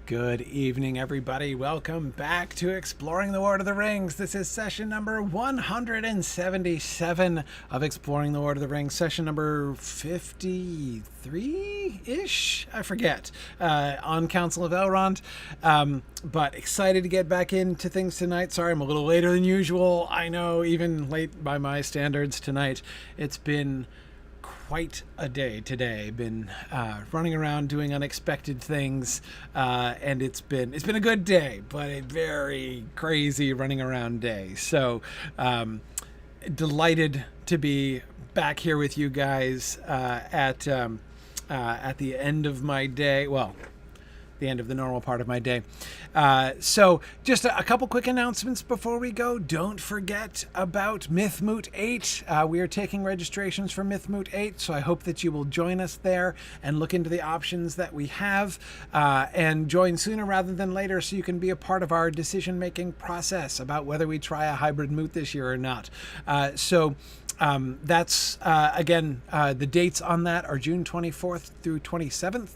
Good evening, everybody. Welcome back to Exploring the Lord of the Rings. This is session number 177 of Exploring the Lord of the Rings, session number 53-ish, I forget, on Council of Elrond. But excited to get back into things tonight. Sorry, I'm a little later than usual. I know, even late by my standards tonight. It's been quite a day today. Been running around doing unexpected things, and it's been a good day, but a very crazy running around day. So delighted to be back here with you guys at the end of my day. Well, the end of the normal part of my day. So just a couple quick announcements before we go. Don't forget about Mythmoot 8. We are taking registrations for Mythmoot 8, so I hope that you will join us there and look into the options that we have and join sooner rather than later so you can be a part of our decision-making process about whether we try a hybrid moot this year or not. That's again, the dates on that are June 24th through 27th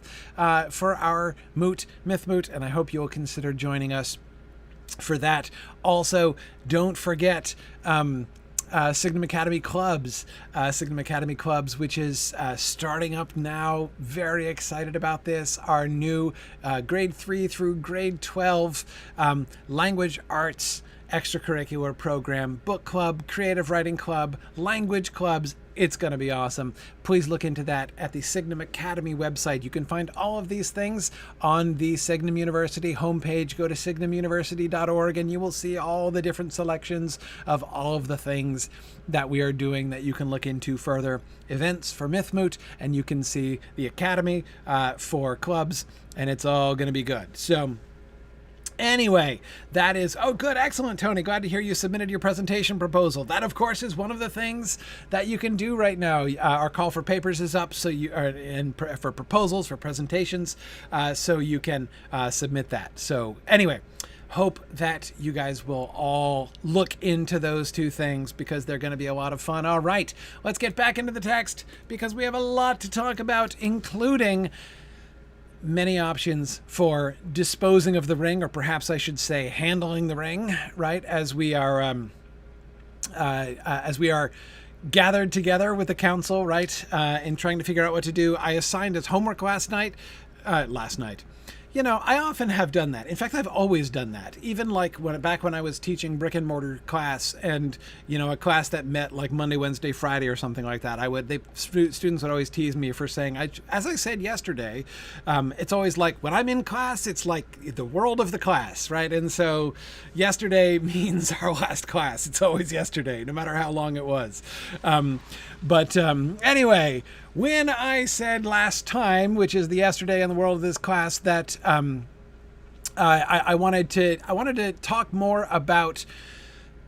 for our Mythmoot, and I hope you'll consider joining us for that. Also, don't forget Signum Academy Clubs. Signum Academy Clubs, which is starting up now. Very excited about this. Our new grade 3 through grade 12 language arts extracurricular program, book club, creative writing club, language clubs. It's going to be awesome. Please look into that at the Signum Academy website. You can find all of these things on the Signum University homepage. Go to signumuniversity.org and you will see all the different selections of all of the things that we are doing that you can look into further. Events for Mythmoot, and you can see the Academy for clubs, and it's all going to be good. So anyway, that is, oh good, excellent, Tony. Glad to hear you submitted your presentation proposal. That, of course, is one of the things that you can do right now. Our call for papers is up, so you are for proposals, for presentations, so you can submit that. So anyway, hope that you guys will all look into those two things because they're going to be a lot of fun. All right, let's get back into the text because we have a lot to talk about, including many options for disposing of the ring, or perhaps I should say handling the ring, right? As we are gathered together with the council, right? In trying to figure out what to do. I assigned as homework last night. You know, I often have done that. In fact, I've always done that. Even like back when I was teaching brick and mortar class, and you know, a class that met like Monday, Wednesday, Friday, or something like that. Students would always tease me for saying, as I said yesterday, it's always like when I'm in class, it's like the world of the class, right? And so, yesterday means our last class. It's always yesterday, no matter how long it was. Anyway, when I said last time, which is the yesterday in the world of this class, that I wanted to talk more about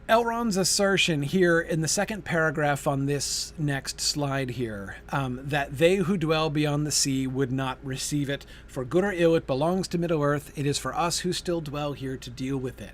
Elrond's assertion here in the second paragraph on this next slide here, that they who dwell beyond the sea would not receive it. For good or ill, it belongs to Middle-earth. It is for us who still dwell here to deal with it.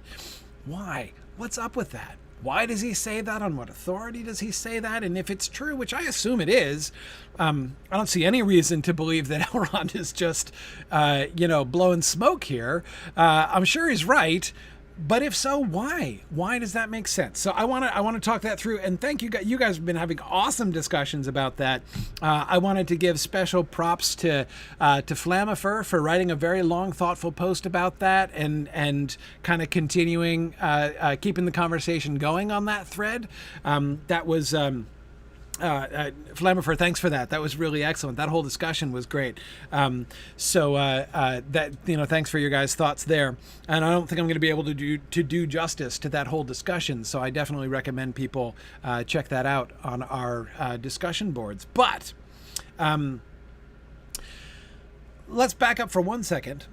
Why? What's up with that? Why does he say that? On what authority does he say that? And if it's true, which I assume it is, I don't see any reason to believe that Elrond is just, blowing smoke here. I'm sure he's right. But if so, why? Why does that make sense? So I want to talk that through, and thank you guys. You guys have been having awesome discussions about that. I wanted to give special props to Flamifer for writing a very long, thoughtful post about that, and kind of continuing keeping the conversation going on that thread. That was. Flamifer, thanks for that. That was really excellent. That whole discussion was great. Thanks for your guys' thoughts there. And I don't think I'm going to be able to do justice to that whole discussion. So I definitely recommend people check that out on our discussion boards. But let's back up for 1 second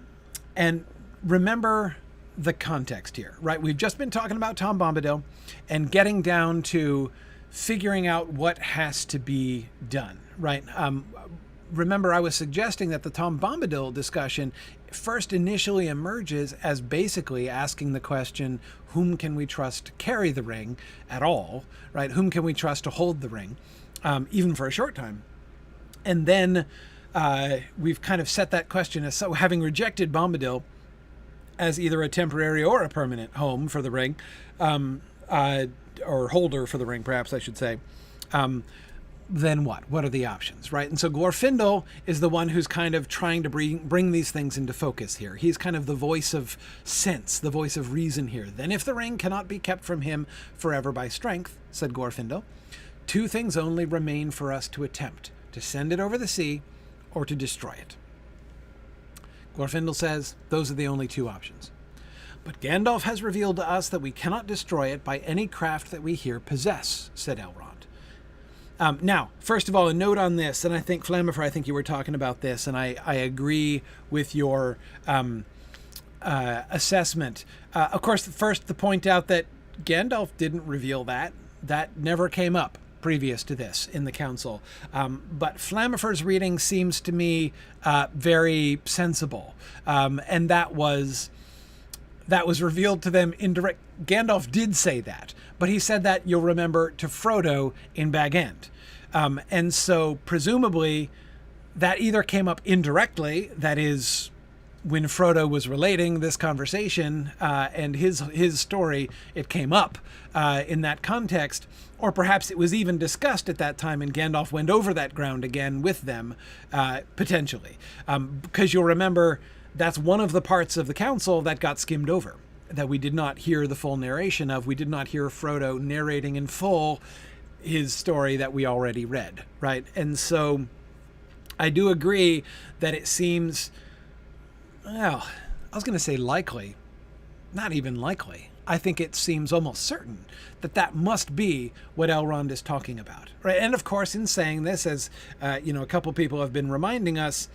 and remember the context here, right? We've just been talking about Tom Bombadil and getting down to figuring out what has to be done, right? Remember, I was suggesting that the Tom Bombadil discussion first initially emerges as basically asking the question, whom can we trust to carry the ring at all, right? Whom can we trust to hold the ring, even for a short time? And then we've kind of set that question as, so having rejected Bombadil, as either a temporary or a permanent home for the ring, or holder for the ring, perhaps I should say, then what? What are the options, right? And so Glorfindel is the one who's kind of trying to bring these things into focus here. He's kind of the voice of sense, the voice of reason here. Then if the ring cannot be kept from him forever by strength, said Glorfindel, two things only remain for us to attempt: to send it over the sea or to destroy it. Glorfindel says those are the only two options. But Gandalf has revealed to us that we cannot destroy it by any craft that we here possess, said Elrond. Now, first of all, a note on this, and I think, Flammifer, I think you were talking about this, and I agree with your assessment. Of course, first, to point out that Gandalf didn't reveal that. That never came up previous to this in the council. But Flammifer's reading seems to me very sensible. And that was revealed to them indirect. Gandalf did say that, but he said that, you'll remember, to Frodo in Bag End. And so presumably that either came up indirectly, that is, when Frodo was relating this conversation and his story, it came up in that context, or perhaps it was even discussed at that time and Gandalf went over that ground again with them, potentially. Because you'll remember, that's one of the parts of the council that got skimmed over, that we did not hear the full narration of. We did not hear Frodo narrating in full his story that we already read, right? And so I do agree that it seems, well, I was going to say likely, not even likely. I think it seems almost certain that that must be what Elrond is talking about, right? And of course, in saying this, as a couple people have been reminding us,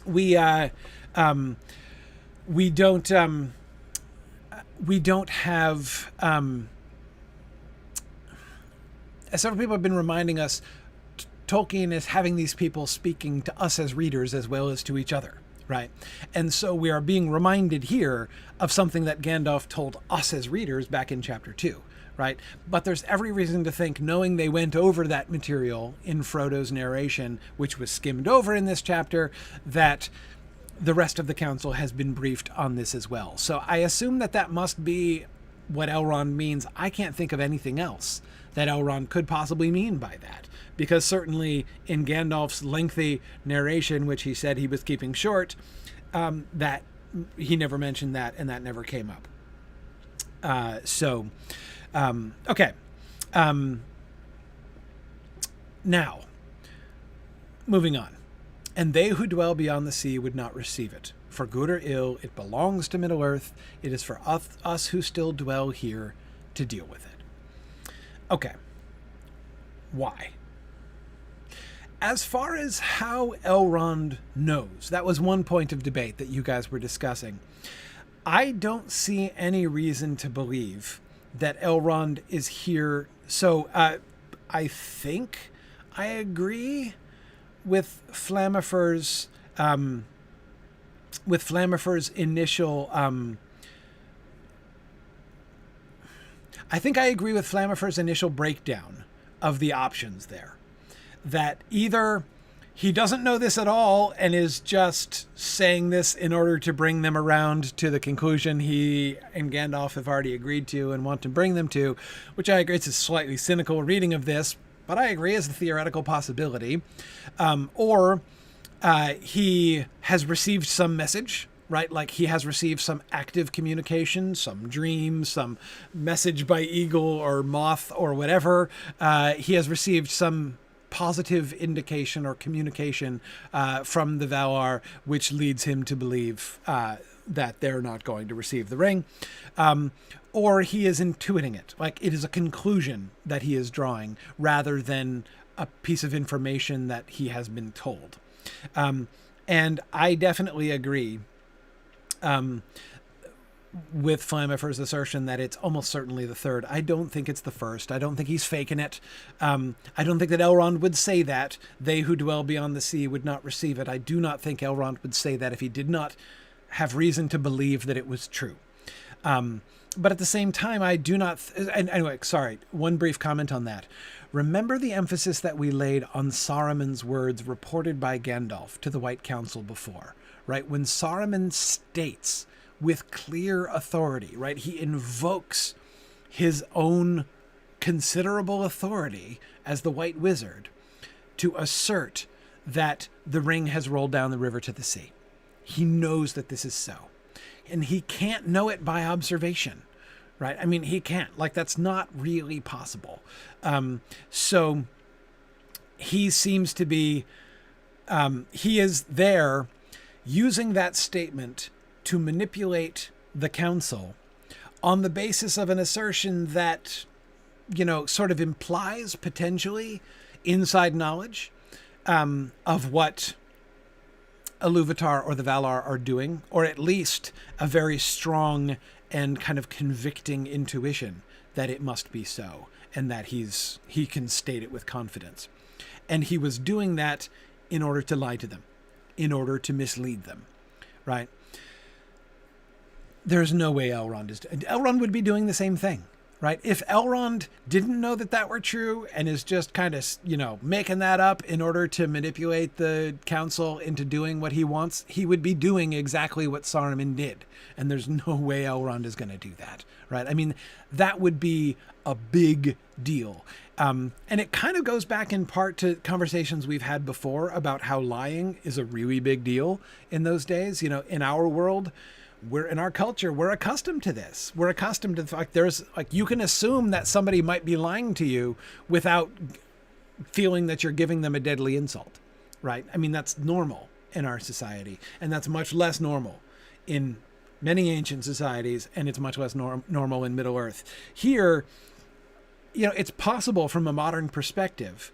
we don't have, as several people have been reminding us, Tolkien is having these people speaking to us as readers as well as to each other, right? And so we are being reminded here of something that Gandalf told us as readers back in chapter 2, right? But there's every reason to think, knowing they went over that material in Frodo's narration, which was skimmed over in this chapter, that the rest of the council has been briefed on this as well. So I assume that that must be what Elrond means. I can't think of anything else that Elrond could possibly mean by that, because certainly in Gandalf's lengthy narration, which he said he was keeping short, that he never mentioned that, and that never came up. Okay. Now, moving on. And they who dwell beyond the sea would not receive it. For good or ill, it belongs to Middle-earth. It is for us who still dwell here to deal with it. Okay. Why? As far as how Elrond knows, that was one point of debate that you guys were discussing. I don't see any reason to believe that Elrond is here. So I think I agree with Flammifer's initial I think I agree with Flammifer's initial breakdown of the options there. That either he doesn't know this at all and is just saying this in order to bring them around to the conclusion he and Gandalf have already agreed to and want to bring them to, which I agree, it's a slightly cynical reading of this, but I agree is a theoretical possibility. Or he has received some message, right? Like he has received some active communication, some dream, some message by eagle or moth or whatever. He has received some positive indication or communication from the Valar, which leads him to believe that they're not going to receive the ring. Or he is intuiting it, like it is a conclusion that he is drawing rather than a piece of information that he has been told. And I definitely agree with Flammifer's assertion that it's almost certainly the third. I don't think it's the first. I don't think he's faking it. I don't think that Elrond would say that. They who dwell beyond the sea would not receive it. I do not think Elrond would say that if he did not have reason to believe that it was true. But at the same time, I do not... anyway, sorry, one brief comment on that. Remember the emphasis that we laid on Saruman's words reported by Gandalf to the White Council before, right? When Saruman states with clear authority, right? He invokes his own considerable authority as the White Wizard to assert that the ring has rolled down the river to the sea. He knows that this is so. And he can't know it by observation, right? I mean, he can't. Like, that's not really possible. So he seems to be, he is there using that statement to manipulate the council on the basis of an assertion that, you know, sort of implies potentially inside knowledge of what Iluvatar or the Valar are doing, or at least a very strong and kind of convicting intuition that it must be so, and that he can state it with confidence. And he was doing that in order to lie to them, in order to mislead them, right? There's no way Elrond would be doing the same thing, right? If Elrond didn't know that were true and is just kind of, you know, making that up in order to manipulate the council into doing what he wants, he would be doing exactly what Saruman did. And there's no way Elrond is going to do that, right? I mean, that would be a big deal. And it kind of goes back in part to conversations we've had before about how lying is a really big deal in those days. You know, in our world, in our culture, we're accustomed to this. We're accustomed to the fact you can assume that somebody might be lying to you without feeling that you're giving them a deadly insult, right? I mean, that's normal in our society, and that's much less normal in many ancient societies, and it's much less normal in Middle Earth. Here, you know, it's possible from a modern perspective,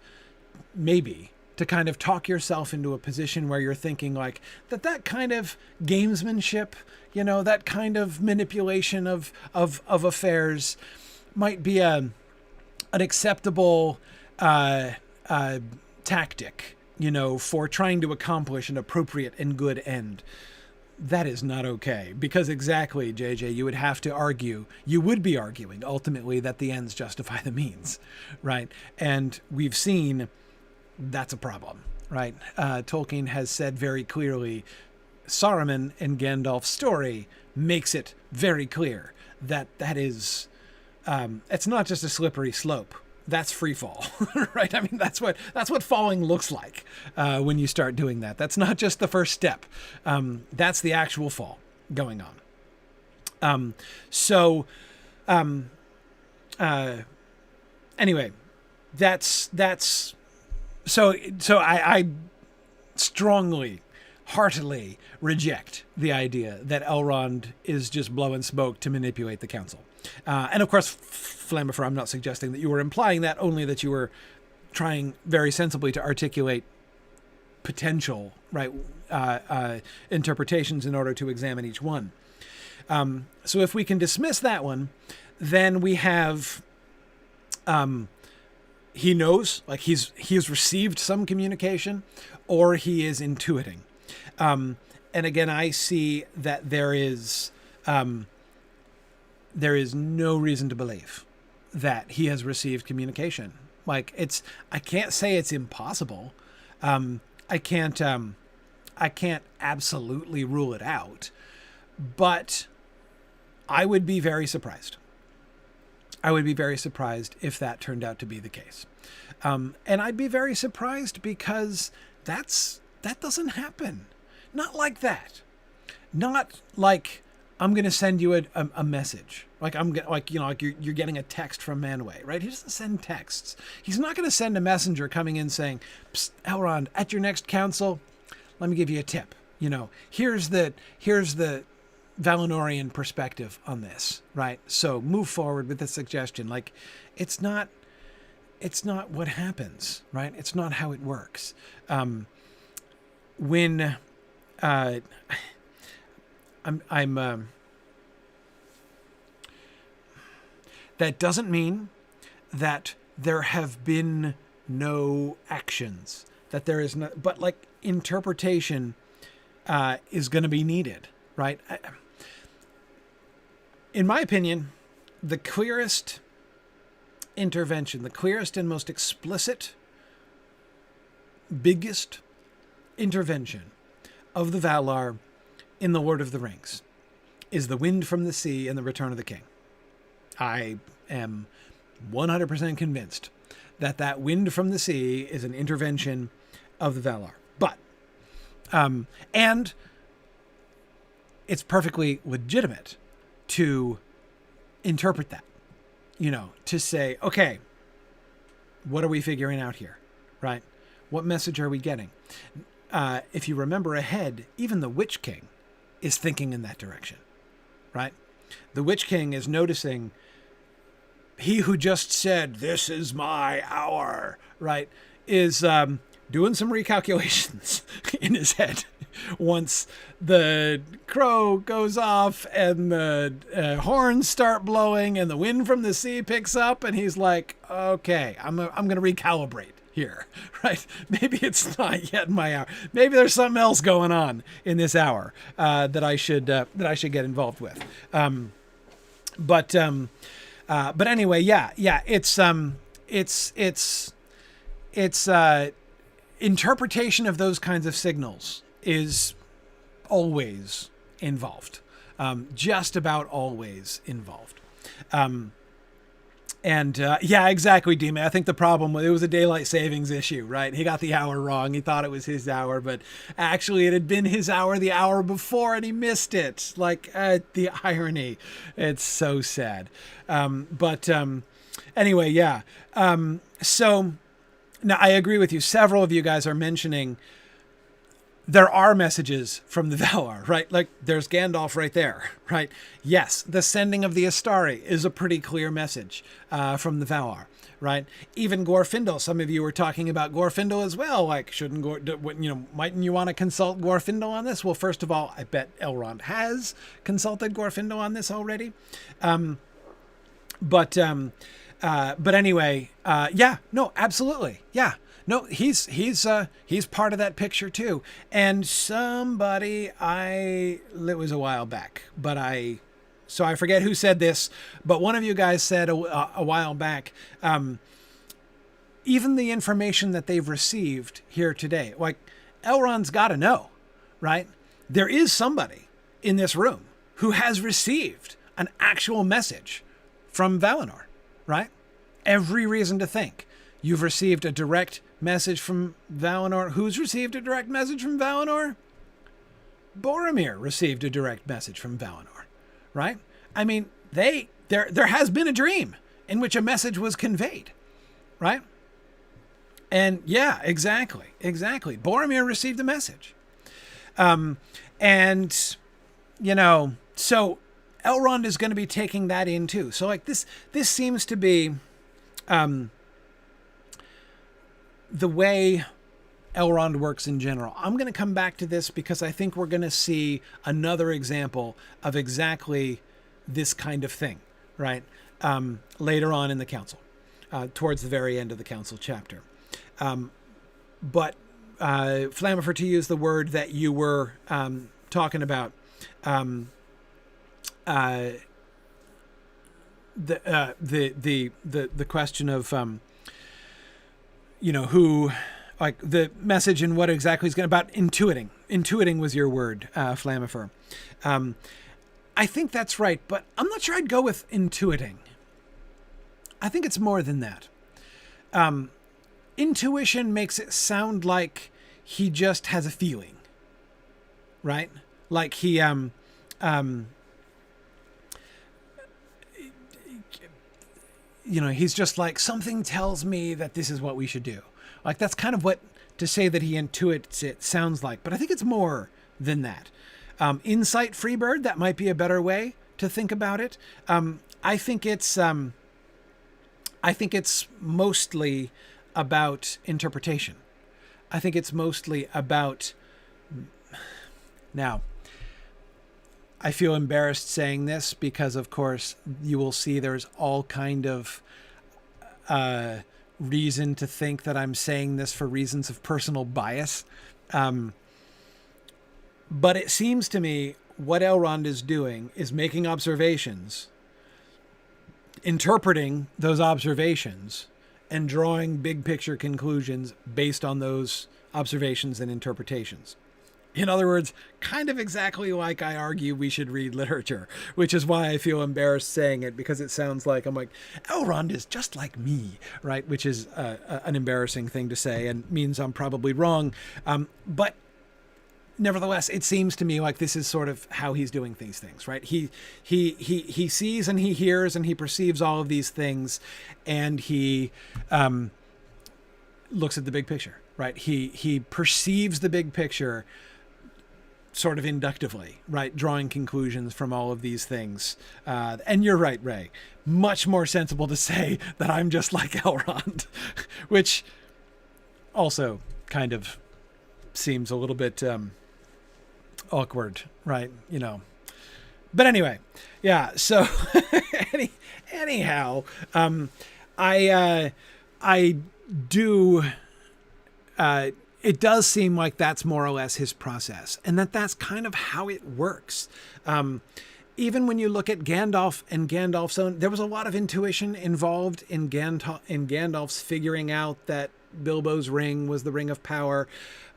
maybe, to kind of talk yourself into a position where you're thinking like that kind of gamesmanship, you know, that kind of manipulation of affairs might be an acceptable tactic, you know, for trying to accomplish an appropriate and good end. That is not okay, because exactly, JJ, you would be arguing ultimately that the ends justify the means, right? And we've seen that's a problem, right? Tolkien has said very clearly, Saruman in Gandalf's story makes it very clear that is, it's not just a slippery slope. That's free fall, right? I mean, that's what falling looks like when you start doing that. That's not just the first step. That's the actual fall going on. Anyway, so I strongly, heartily reject the idea that Elrond is just blowing smoke to manipulate the council. And of course, Flammifer, I'm not suggesting that you were implying that, only that you were trying very sensibly to articulate potential, right, interpretations in order to examine each one. So if we can dismiss that one, then we have, he knows, like he has received some communication, or he is intuiting. And again, I see that there is no reason to believe that he has received communication. Like I can't say it's impossible. I can't absolutely rule it out, but I would be very surprised. I would be very surprised if that turned out to be the case. And I'd be very surprised because that doesn't happen. Not like that. Not like I'm going to send you a message. You're getting a text from Manwë, right? He doesn't send texts. He's not going to send a messenger coming in saying, "Psst, Elrond, at your next council, let me give you a tip. You know, here's the Valinorian perspective on this, right? So move forward with the suggestion." Like, it's not what happens, right? It's not how it works. That doesn't mean that there have been no actions, that there is no, but like interpretation is going to be needed, right? In my opinion, the clearest intervention, the clearest and most explicit, biggest intervention of the Valar in The Lord of the Rings is the wind from the sea and the Return of the King. I am 100% convinced that that wind from the sea is an intervention of the Valar. But, and it's perfectly legitimate to interpret that, to say, okay, what are we figuring out here, right? What message are we getting? If you remember ahead, even the Witch King is thinking in that direction, right? The Witch King is noticing he who just said, "This is my hour," right, is doing some recalculations in his head once the crow goes off and the horns start blowing and the wind from the sea picks up, and he's like, okay, I'm going to recalibrate here, right? Maybe it's not yet my hour. Maybe there's something else going on in this hour that I should get involved with. But anyway, yeah, it's interpretation of those kinds of signals is always involved, just about always involved. Yeah, exactly, D-Man. I think the problem was it was a daylight savings issue, right? He got the hour wrong. He thought it was his hour, but actually it had been his hour the hour before and he missed it. Like, the irony. It's so sad. Anyway, yeah. So now I agree with you. Several of you guys are mentioning there are messages from the Valar, right? Like there's Gandalf right there, right? Yes, the sending of the Astari is a pretty clear message from the Valar, right? Even Glorfindel, some of you were talking about Glorfindel as well. Like, mightn't you want to consult Glorfindel on this? Well, first of all, I bet Elrond has consulted Glorfindel on this already. But anyway, yeah, no, absolutely. Yeah. No, he's part of that picture too. And somebody it was a while back, so I forget who said this, but one of you guys said a while back, even the information that they've received here today, like Elrond's got to know, right? There is somebody in this room who has received an actual message from Valinor, right? Every reason to think you've received a direct message from Valinor. Who's received a direct message from Valinor? Boromir received a direct message from Valinor, right? I mean, there has been a dream in which a message was conveyed, right? And yeah, exactly. Boromir received a message. So Elrond is going to be taking that in too. So like this seems to be, the way Elrond works in general. I'm going to come back to this because I think we're going to see another example of exactly this kind of thing, right? Later on in the council, towards the very end of the council chapter. But Flammifer, to use the word that you were talking about, the question of who, like the message and what exactly is going about intuiting was your word, Flammifer. I think that's right, but I'm not sure I'd go with intuiting. I think it's more than that. Intuition makes it sound like he just has a feeling, right? Like he, he's just like, something tells me that this is what we should do. Like, that's kind of what to say that he intuits it sounds like. But I think it's more than that. Insight Freebird, that might be a better way to think about it. I think it's mostly about interpretation. I think it's mostly about... Now, I feel embarrassed saying this because, of course, you will see there's all kind of reason to think that I'm saying this for reasons of personal bias. But it seems to me what Elrond is doing is making observations, interpreting those observations, and drawing big picture conclusions based on those observations and interpretations. In other words, kind of exactly like I argue we should read literature, which is why I feel embarrassed saying it, because it sounds like I'm like, Elrond is just like me, right? Which is an embarrassing thing to say and means I'm probably wrong. But nevertheless, it seems to me like this is sort of how he's doing these things, right? He sees and he hears and he perceives all of these things, and he looks at the big picture, right? He perceives the big picture sort of inductively, right? Drawing conclusions from all of these things. And you're right, Ray. Much more sensible to say that I'm just like Elrond, which also kind of seems a little bit awkward, right? You know. But anyway, yeah. So anyhow, I do. It does seem like that's more or less his process, and that's kind of how it works. Even when you look at Gandalf and Gandalf's own, there was a lot of intuition involved in Gandalf's figuring out that Bilbo's ring was the ring of power,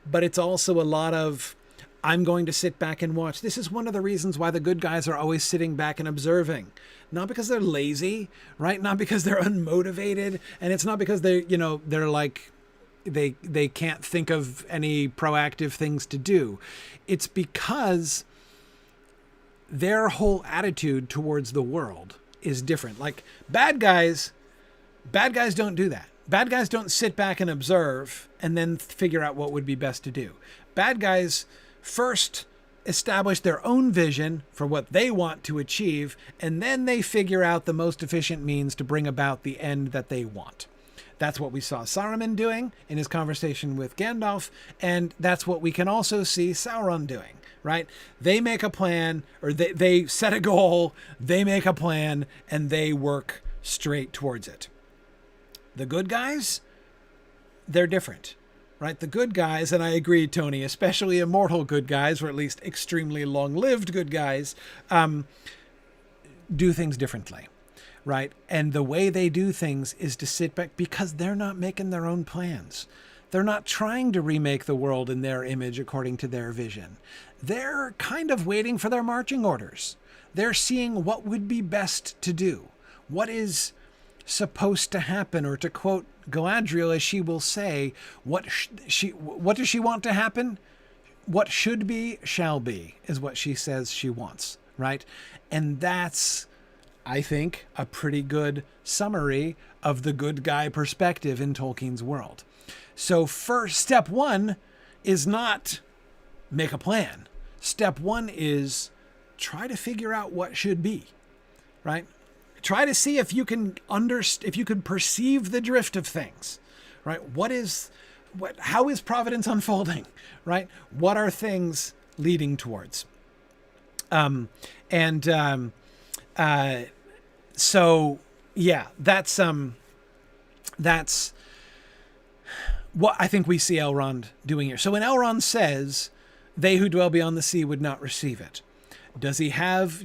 but it's also a lot of, I'm going to sit back and watch. This is one of the reasons why the good guys are always sitting back and observing. Not because they're lazy, right? Not because they're unmotivated, and it's not because they're like, they can't think of any proactive things to do. It's because their whole attitude towards the world is different. Like bad guys don't do that. Bad guys don't sit back and observe and then figure out what would be best to do. Bad guys first establish their own vision for what they want to achieve, and then they figure out the most efficient means to bring about the end that they want. That's what we saw Saruman doing in his conversation with Gandalf, and that's what we can also see Sauron doing, right? They make a plan, or they set a goal, they make a plan, and they work straight towards it. The good guys, they're different, right? The good guys, and I agree, Tony, especially immortal good guys, or at least extremely long-lived good guys, do things differently. Right. And the way they do things is to sit back, because they're not making their own plans. They're not trying to remake the world in their image according to their vision. They're kind of waiting for their marching orders. They're seeing what would be best to do, what is supposed to happen, or to quote Galadriel, as she will say, what does she want to happen? What should be shall be, is what she says she wants. Right. And that's, I think, a pretty good summary of the good guy perspective in Tolkien's world. So first, step one is not make a plan. Step one is try to figure out what should be, right? Try to see if you can perceive the drift of things, right? How is providence unfolding, right? What are things leading towards? So yeah, that's what I think we see Elrond doing here. So when Elrond says, they who dwell beyond the sea would not receive it, does he have,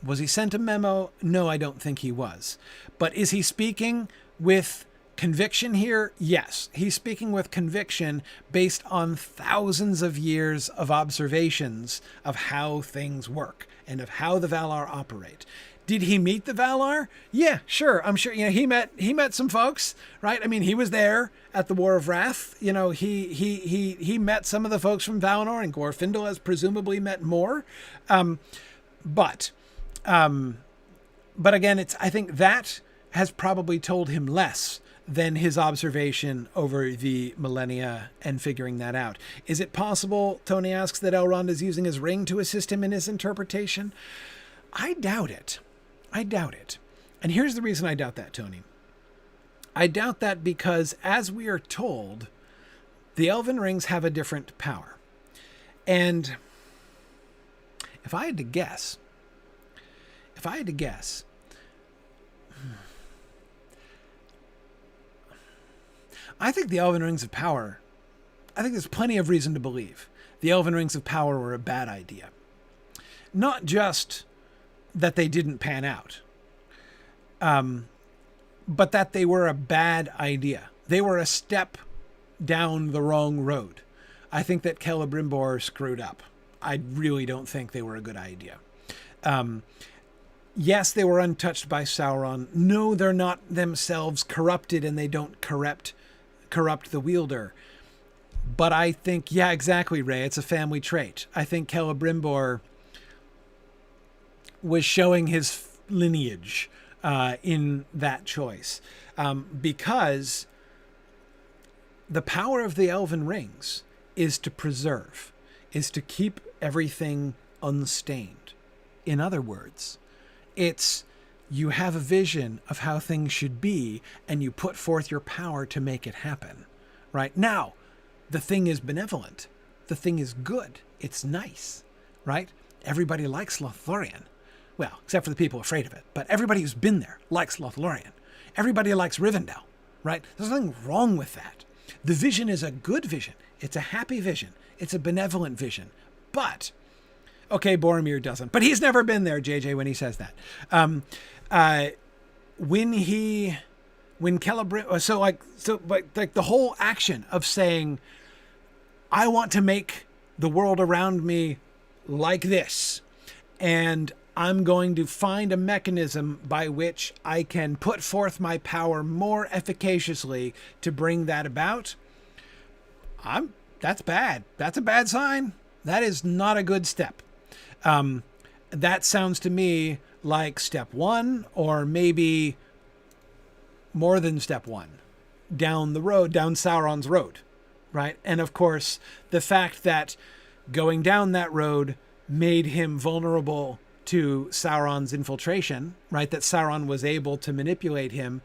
was he sent a memo? No, I don't think he was. But is he speaking with conviction here? Yes, he's speaking with conviction based on thousands of years of observations of how things work and of how the Valar operate. Did he meet the Valar? Yeah, sure. I'm sure, he met some folks, right? I mean, he was there at the War of Wrath. He met some of the folks from Valinor, and Glorfindel has presumably met more. But again, I think that has probably told him less than his observation over the millennia and figuring that out. Is it possible, Tony asks, that Elrond is using his ring to assist him in his interpretation? I doubt it. And here's the reason I doubt that, Tony. I doubt that because, as we are told, the elven rings have a different power. And if I had to guess, I think the elven rings of power, I think there's plenty of reason to believe the elven rings of power were a bad idea. Not just that they didn't pan out, but that they were a bad idea. They were a step down the wrong road. I think that Celebrimbor screwed up. I really don't think they were a good idea. Yes, they were untouched by Sauron. No, they're not themselves corrupted, and they don't corrupt the wielder. But I think, yeah, exactly, Ray. It's a family trait. I think Celebrimbor was showing his lineage in that choice, because the power of the elven rings is to preserve, is to keep everything unstained. In other words, it's you have a vision of how things should be, and you put forth your power to make it happen. Right? Now, the thing is benevolent. The thing is good. It's nice. Right? Everybody likes Lothlorien. Well, except for the people afraid of it. But everybody who's been there likes Lothlorien. Everybody likes Rivendell. Right? There's nothing wrong with that. The vision is a good vision. It's a happy vision. It's a benevolent vision. But... okay, Boromir doesn't, but he's never been there, JJ, when he says that. When Celebrimbor, the whole action of saying, I want to make the world around me like this, and I'm going to find a mechanism by which I can put forth my power more efficaciously to bring that about. That's bad. That's a bad sign. That is not a good step. That sounds to me like step one, or maybe more than step one, down the road, down Sauron's road, right? And of course, the fact that going down that road made him vulnerable to Sauron's infiltration, right? That Sauron was able to manipulate him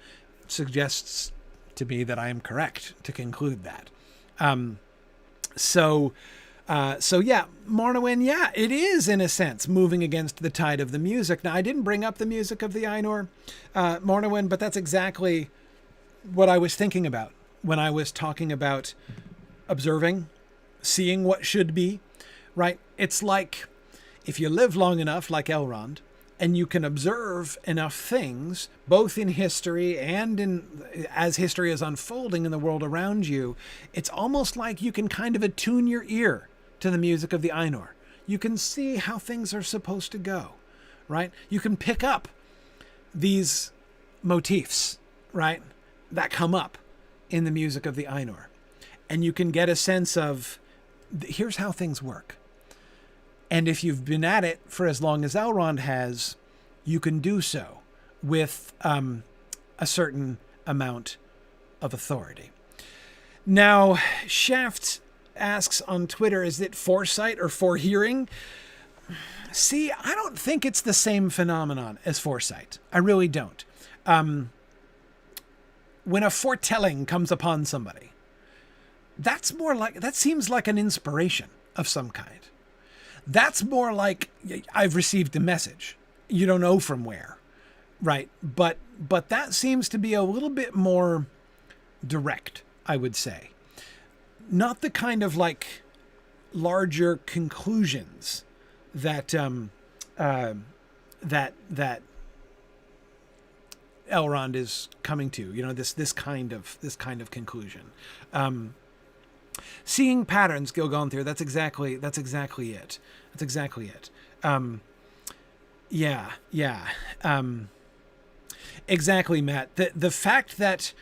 suggests to me that I am correct to conclude that. So yeah, Morrowind, yeah, it is in a sense moving against the tide of the music. Now, I didn't bring up the music of the Ainur, Morrowind, but that's exactly what I was thinking about when I was talking about observing, seeing what should be, right? It's like if you live long enough, like Elrond, and you can observe enough things, both in history and as history is unfolding in the world around you, it's almost like you can kind of attune your ear to the music of the Ainur. You can see how things are supposed to go, right? You can pick up these motifs, right, that come up in the music of the Ainur. And you can get a sense of, here's how things work. And if you've been at it for as long as Elrond has, you can do so with a certain amount of authority. Now, Shaft asks on Twitter, is it foresight or forehearing? See, I don't think it's the same phenomenon as foresight. I really don't. When a foretelling comes upon somebody, that seems like an inspiration of some kind. That's more like I've received a message. You don't know from where, right? But that seems to be a little bit more direct, I would say. Not the kind of like larger conclusions that that Elrond is coming to. You know, this kind of conclusion. Seeing patterns, Gilgonthir, that's exactly it. That's exactly it. Exactly, Matt. The fact that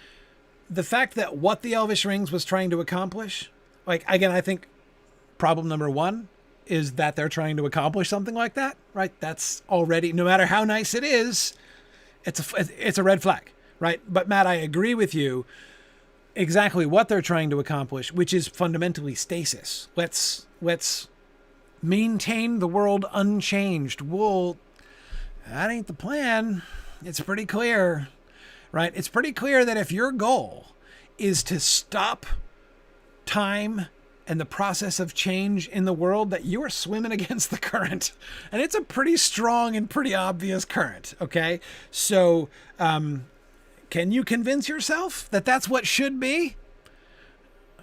what the Elvish Rings was trying to accomplish, like, again, I think problem number one is that they're trying to accomplish something like that, right? That's already, no matter how nice it is, it's a red flag, right? But Matt, I agree with you. Exactly what they're trying to accomplish, which is fundamentally stasis. Let's maintain the world unchanged. Well, that ain't the plan. It's pretty clear, right? It's pretty clear that if your goal is to stop time and the process of change in the world, that you are swimming against the current. And it's a pretty strong and pretty obvious current, okay? So, can you convince yourself that that's what should be?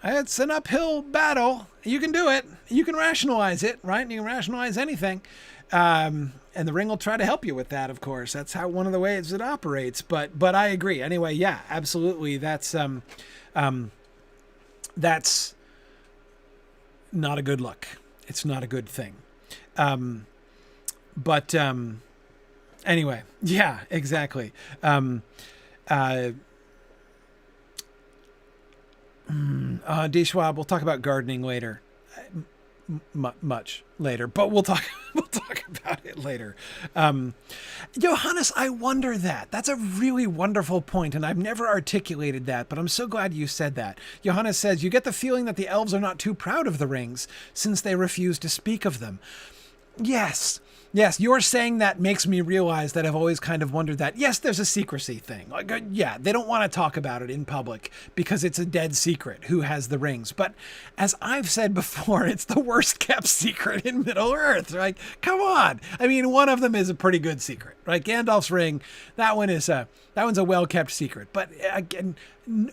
It's an uphill battle. You can do it. You can rationalize it, right? You can rationalize anything. And the ring will try to help you with that, of course. That's how one of the ways it operates. But I agree. Anyway, yeah, absolutely. That's not a good look. It's not a good thing. Anyway, yeah, exactly. D-Schwab, we'll talk about gardening later. Much later, but we'll talk about it later. Johannes, I wonder that. That's a really wonderful point, and I've never articulated that, but I'm so glad you said that. Johannes says, you get the feeling that the elves are not too proud of the rings since they refuse to speak of them. Yes, you're saying that makes me realize that I've always kind of wondered that. Yes, there's a secrecy thing. Like, yeah, they don't want to talk about it in public because it's a dead secret who has the rings. But as I've said before, it's the worst kept secret in Middle-earth. Like, come on. I mean, one of them is a pretty good secret, right? Gandalf's ring, that one's a well-kept secret. But again,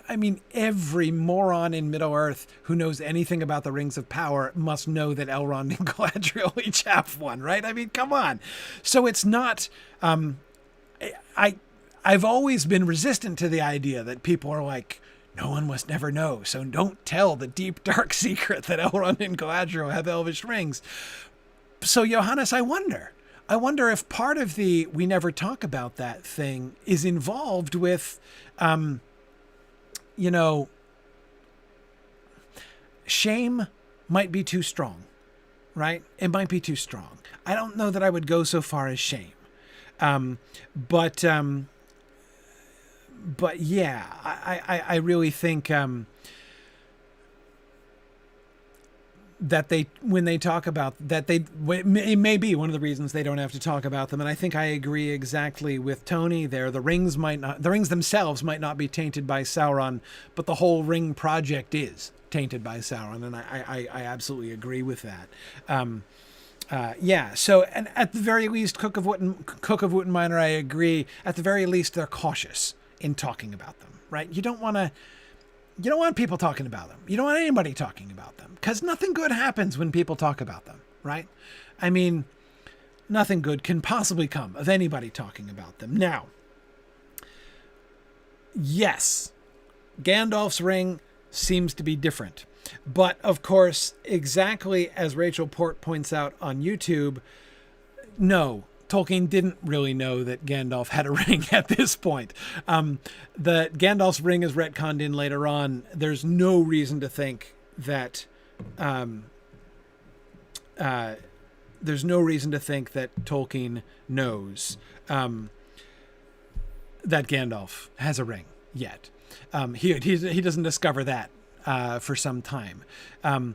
I mean, every moron in Middle-earth who knows anything about the Rings of Power must know that Elrond and Galadriel each have one, right? I mean, come on. So it's not... I've always been resistant to the idea that people are like, no one must never know, so don't tell the deep, dark secret that Elrond and Galadriel have elvish rings. So, Johannes, I wonder if part of the we never talk about that thing is involved with... shame might be too strong, right? It might be too strong. I don't know that I would go so far as shame. But yeah, I really think, that when they talk about that, it may be one of the reasons they don't have to talk about them. And I think I agree exactly with Tony there. The rings themselves might not be tainted by Sauron, but the whole ring project is tainted by Sauron. And I absolutely agree with that. Yeah. So, and at the very least, Cook of Wittenminer, I agree. At the very least, they're cautious in talking about them, right? You don't want people talking about them. You don't want anybody talking about them because nothing good happens when people talk about them, right? I mean, nothing good can possibly come of anybody talking about them. Now, yes, Gandalf's ring seems to be different. But, of course, exactly as Rachel Port points out on YouTube, no, Tolkien didn't really know that Gandalf had a ring at this point. The Gandalf's ring is retconned in later on. There's no reason to think that Tolkien knows that Gandalf has a ring yet. He doesn't discover that for some time. And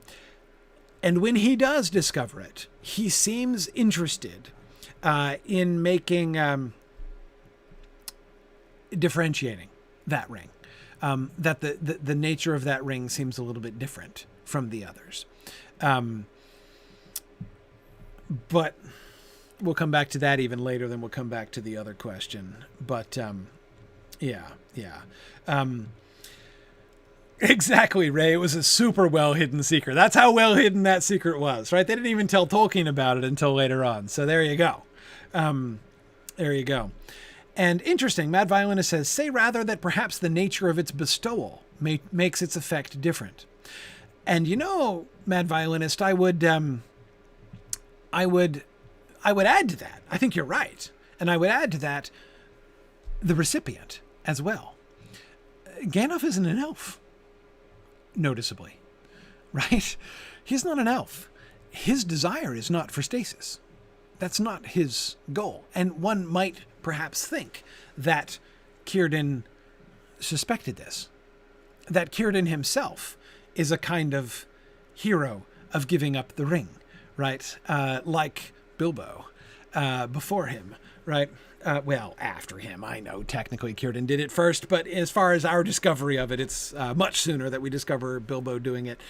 when he does discover it, he seems interested in making, differentiating that ring. That the nature of that ring seems a little bit different from the others. But we'll come back to that even later, then we'll come back to the other question. But, yeah. Exactly, Ray. It was a super well-hidden secret. That's how well-hidden that secret was, right? They didn't even tell Tolkien about it until later on. So there you go. And interesting, Mad Violinist says, say rather that perhaps the nature of its bestowal makes its effect different. And Mad Violinist, I would add to that. I think you're right. And I would add to that the recipient as well. Gandalf isn't an elf. Noticeably, right? He's not an elf. His desire is not for stasis. That's not his goal. And one might perhaps think that Círdan suspected this, that Círdan himself is a kind of hero of giving up the ring, right? Like Bilbo before him, right? Well, after him, I know technically Círdan did it first, but as far as our discovery of it, it's much sooner that we discover Bilbo doing it.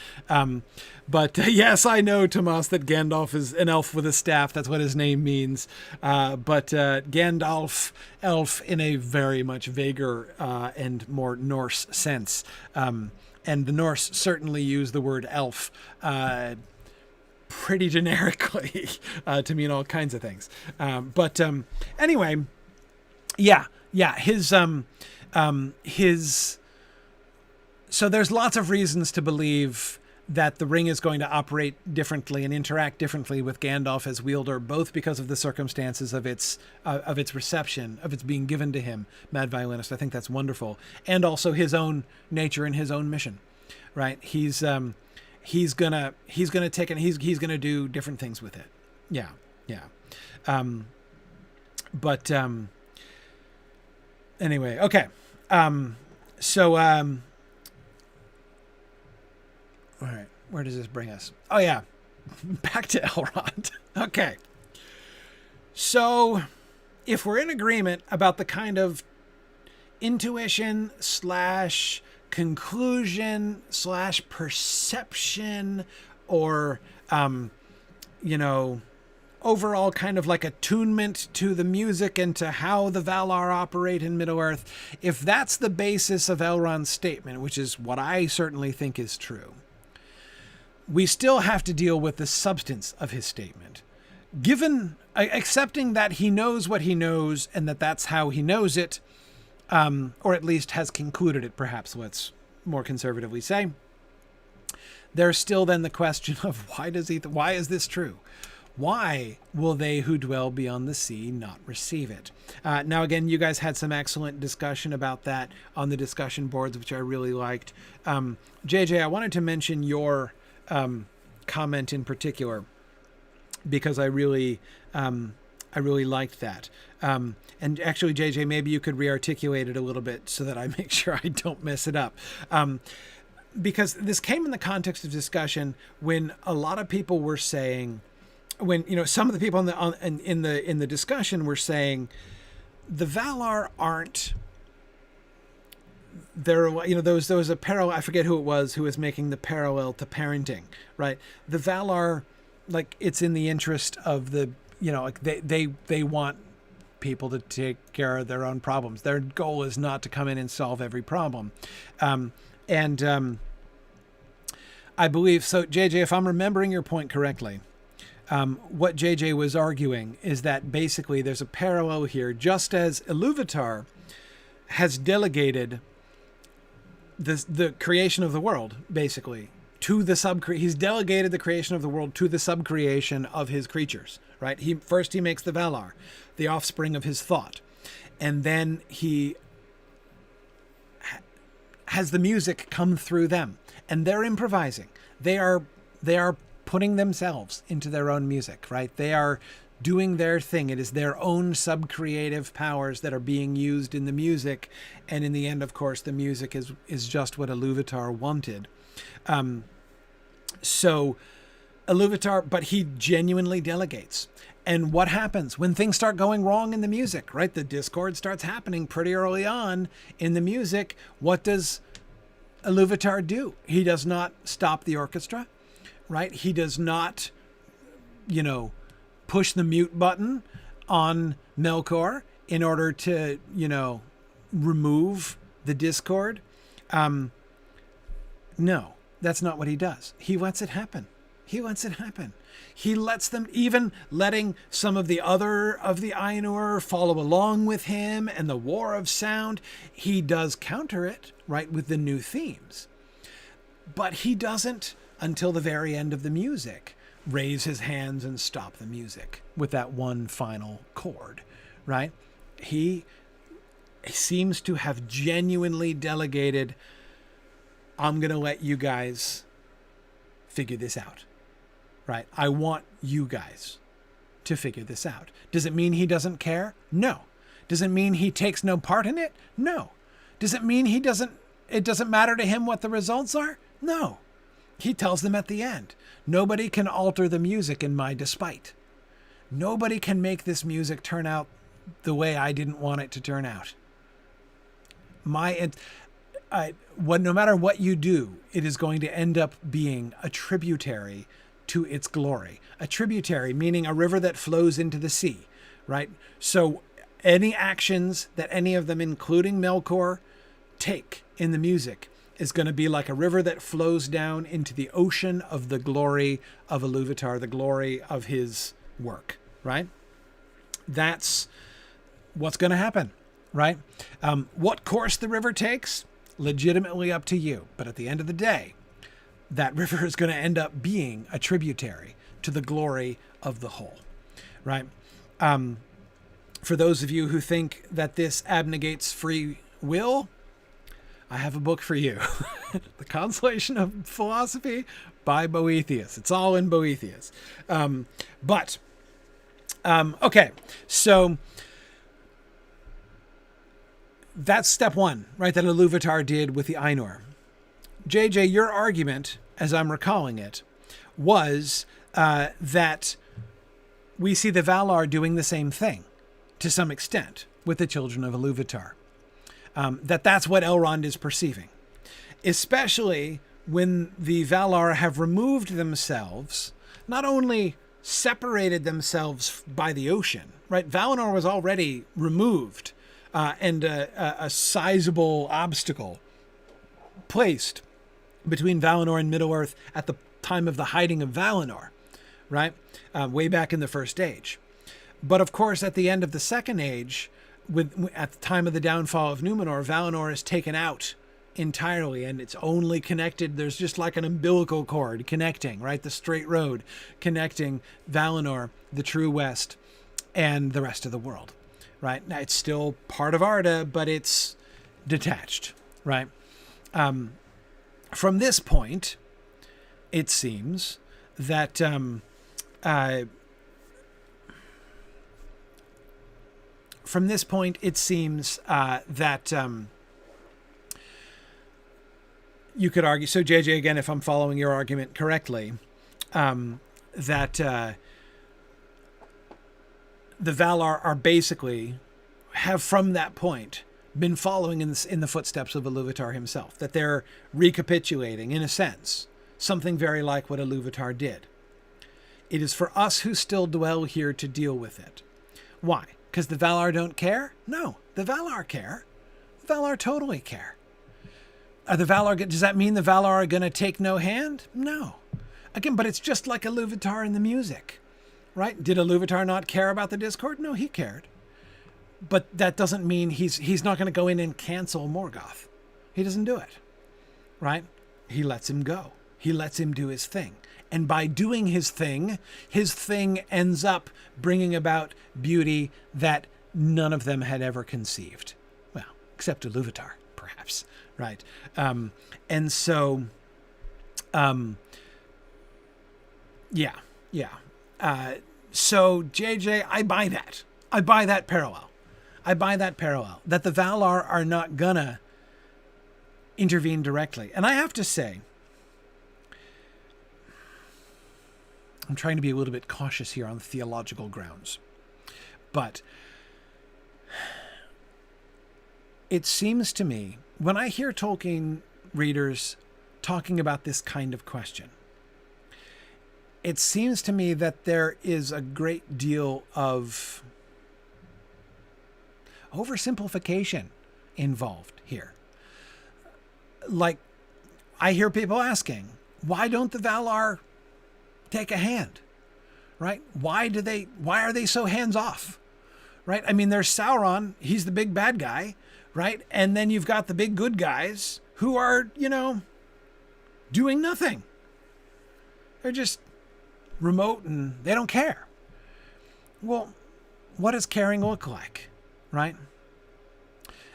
But yes, I know, Tomas, that Gandalf is an elf with a staff. That's what his name means. But Gandalf, elf in a very much vaguer and more Norse sense. And the Norse certainly use the word elf pretty generically to mean all kinds of things. But anyway, his so there's lots of reasons to believe that the ring is going to operate differently and interact differently with Gandalf as wielder, both because of the circumstances of its reception, of its being given to him, Mad Violinist. I think that's wonderful, and also his own nature and his own mission, right? He's gonna take it. He's gonna do different things with it. Yeah. Anyway, okay. All right, where does this bring us? Oh, yeah, back to Elrond. Okay. So if we're in agreement about the kind of intuition / conclusion / perception or, overall kind of like attunement to the music and to how the Valar operate in Middle-earth, if that's the basis of Elrond's statement, which is what I certainly think is true, we still have to deal with the substance of his statement. Accepting that he knows what he knows and that that's how he knows it, or at least has concluded it, perhaps let's more conservatively say, there's still then the question of why is this true? Why will they who dwell beyond the sea not receive it? Now, again, you guys had some excellent discussion about that on the discussion boards, which I really liked. JJ, I wanted to mention your comment in particular because I really liked that. And actually, JJ, maybe you could re-articulate it a little bit so that I make sure I don't mess it up. Because this came in the context of discussion when a lot of people were saying, some of the people in the discussion were saying the Valar aren't there. There was a parallel. I forget who it was who was making the parallel to parenting, right? The Valar, like, it's in the interest of the, they want people to take care of their own problems. Their goal is not to come in and solve every problem. I believe so. JJ, if I'm remembering your point correctly, what JJ was arguing is that basically there's a parallel here, just as Iluvatar has delegated the creation of the world, basically, to the he's delegated the creation of the world to the subcreation of his creatures, right? He makes the Valar, the offspring of his thought, and then he has the music come through them, and they're improvising. They are putting themselves into their own music, right? They are doing their thing. It is their own sub-creative powers that are being used in the music. And in the end, of course, the music is just what Iluvatar wanted. So Iluvatar, but he genuinely delegates. And what happens when things start going wrong in the music, right? The discord starts happening pretty early on in the music. What does Iluvatar do? He does not stop the orchestra, right? He does not, push the mute button on Melkor in order to, remove the discord. No, that's not what he does. He lets it happen. He lets them, even letting some of the other of the Ainur follow along with him and the War of Sound. He does counter it, right, with the new themes. But he doesn't, until the very end of the music, raise his hands and stop the music with that one final chord, right? He seems to have genuinely delegated, I'm going to let you guys figure this out, right? I want you guys to figure this out. Does it mean he doesn't care? No. Does it mean he takes no part in it? No. Does it mean it doesn't matter to him what the results are? No. He tells them at the end, nobody can alter the music in my despite. Nobody can make this music turn out the way I didn't want it to turn out. No matter what you do, it is going to end up being a tributary to its glory. A tributary, meaning a river that flows into the sea, right? So any actions that any of them, including Melkor, take in the music is going to be like a river that flows down into the ocean of the glory of Iluvatar, the glory of his work, right? That's what's going to happen, right? What course the river takes, legitimately up to you. But at the end of the day, that river is going to end up being a tributary to the glory of the whole, right? For those of you who think that this abnegates free will, I have a book for you. The Consolation of Philosophy by Boethius. It's all in Boethius. Okay, so that's step one, right, that Iluvatar did with the Ainur. JJ, your argument, as I'm recalling it, was that we see the Valar doing the same thing to some extent with the children of Iluvatar. That's what Elrond is perceiving, especially when the Valar have removed themselves, not only separated themselves by the ocean, right? Valinor was already removed and a sizable obstacle placed between Valinor and Middle-earth at the time of the hiding of Valinor, right? Way back in the First Age. But of course, at the end of the Second Age, at the time of the downfall of Numenor, Valinor is taken out entirely, and it's only connected. There's just like an umbilical cord connecting, right? The straight road connecting Valinor, the true West, and the rest of the world, right? Now, it's still part of Arda, but it's detached, right? From this point, it seems that you could argue, so JJ, again, if I'm following your argument correctly, that the Valar are basically, have from that point been following in the footsteps of Iluvatar himself, that they're recapitulating, in a sense, something very like what Iluvatar did. It is for us who still dwell here to deal with it. Why? Because the Valar don't care? No, the Valar care. The Valar totally care. Does that mean the Valar are going to take no hand? No. Again, but it's just like Iluvatar in the music, right? Did Iluvatar not care about the Discord? No, he cared. But that doesn't mean he's not going to go in and cancel Morgoth. He doesn't do it, right? He lets him go. He lets him do his thing. And by doing his thing ends up bringing about beauty that none of them had ever conceived. Well, except Iluvatar, perhaps, right? So JJ, I buy that. I buy that parallel. That the Valar are not gonna intervene directly. And I have to say, I'm trying to be a little bit cautious here on theological grounds, but it seems to me, when I hear Tolkien readers talking about this kind of question, it seems to me that there is a great deal of oversimplification involved here. Like, I hear people asking, why don't the Valar take a hand, right? Why are they so hands off, right? I mean, there's Sauron, he's the big bad guy, right? And then you've got the big good guys who are, doing nothing. They're just remote and they don't care. Well, what does caring look like, right?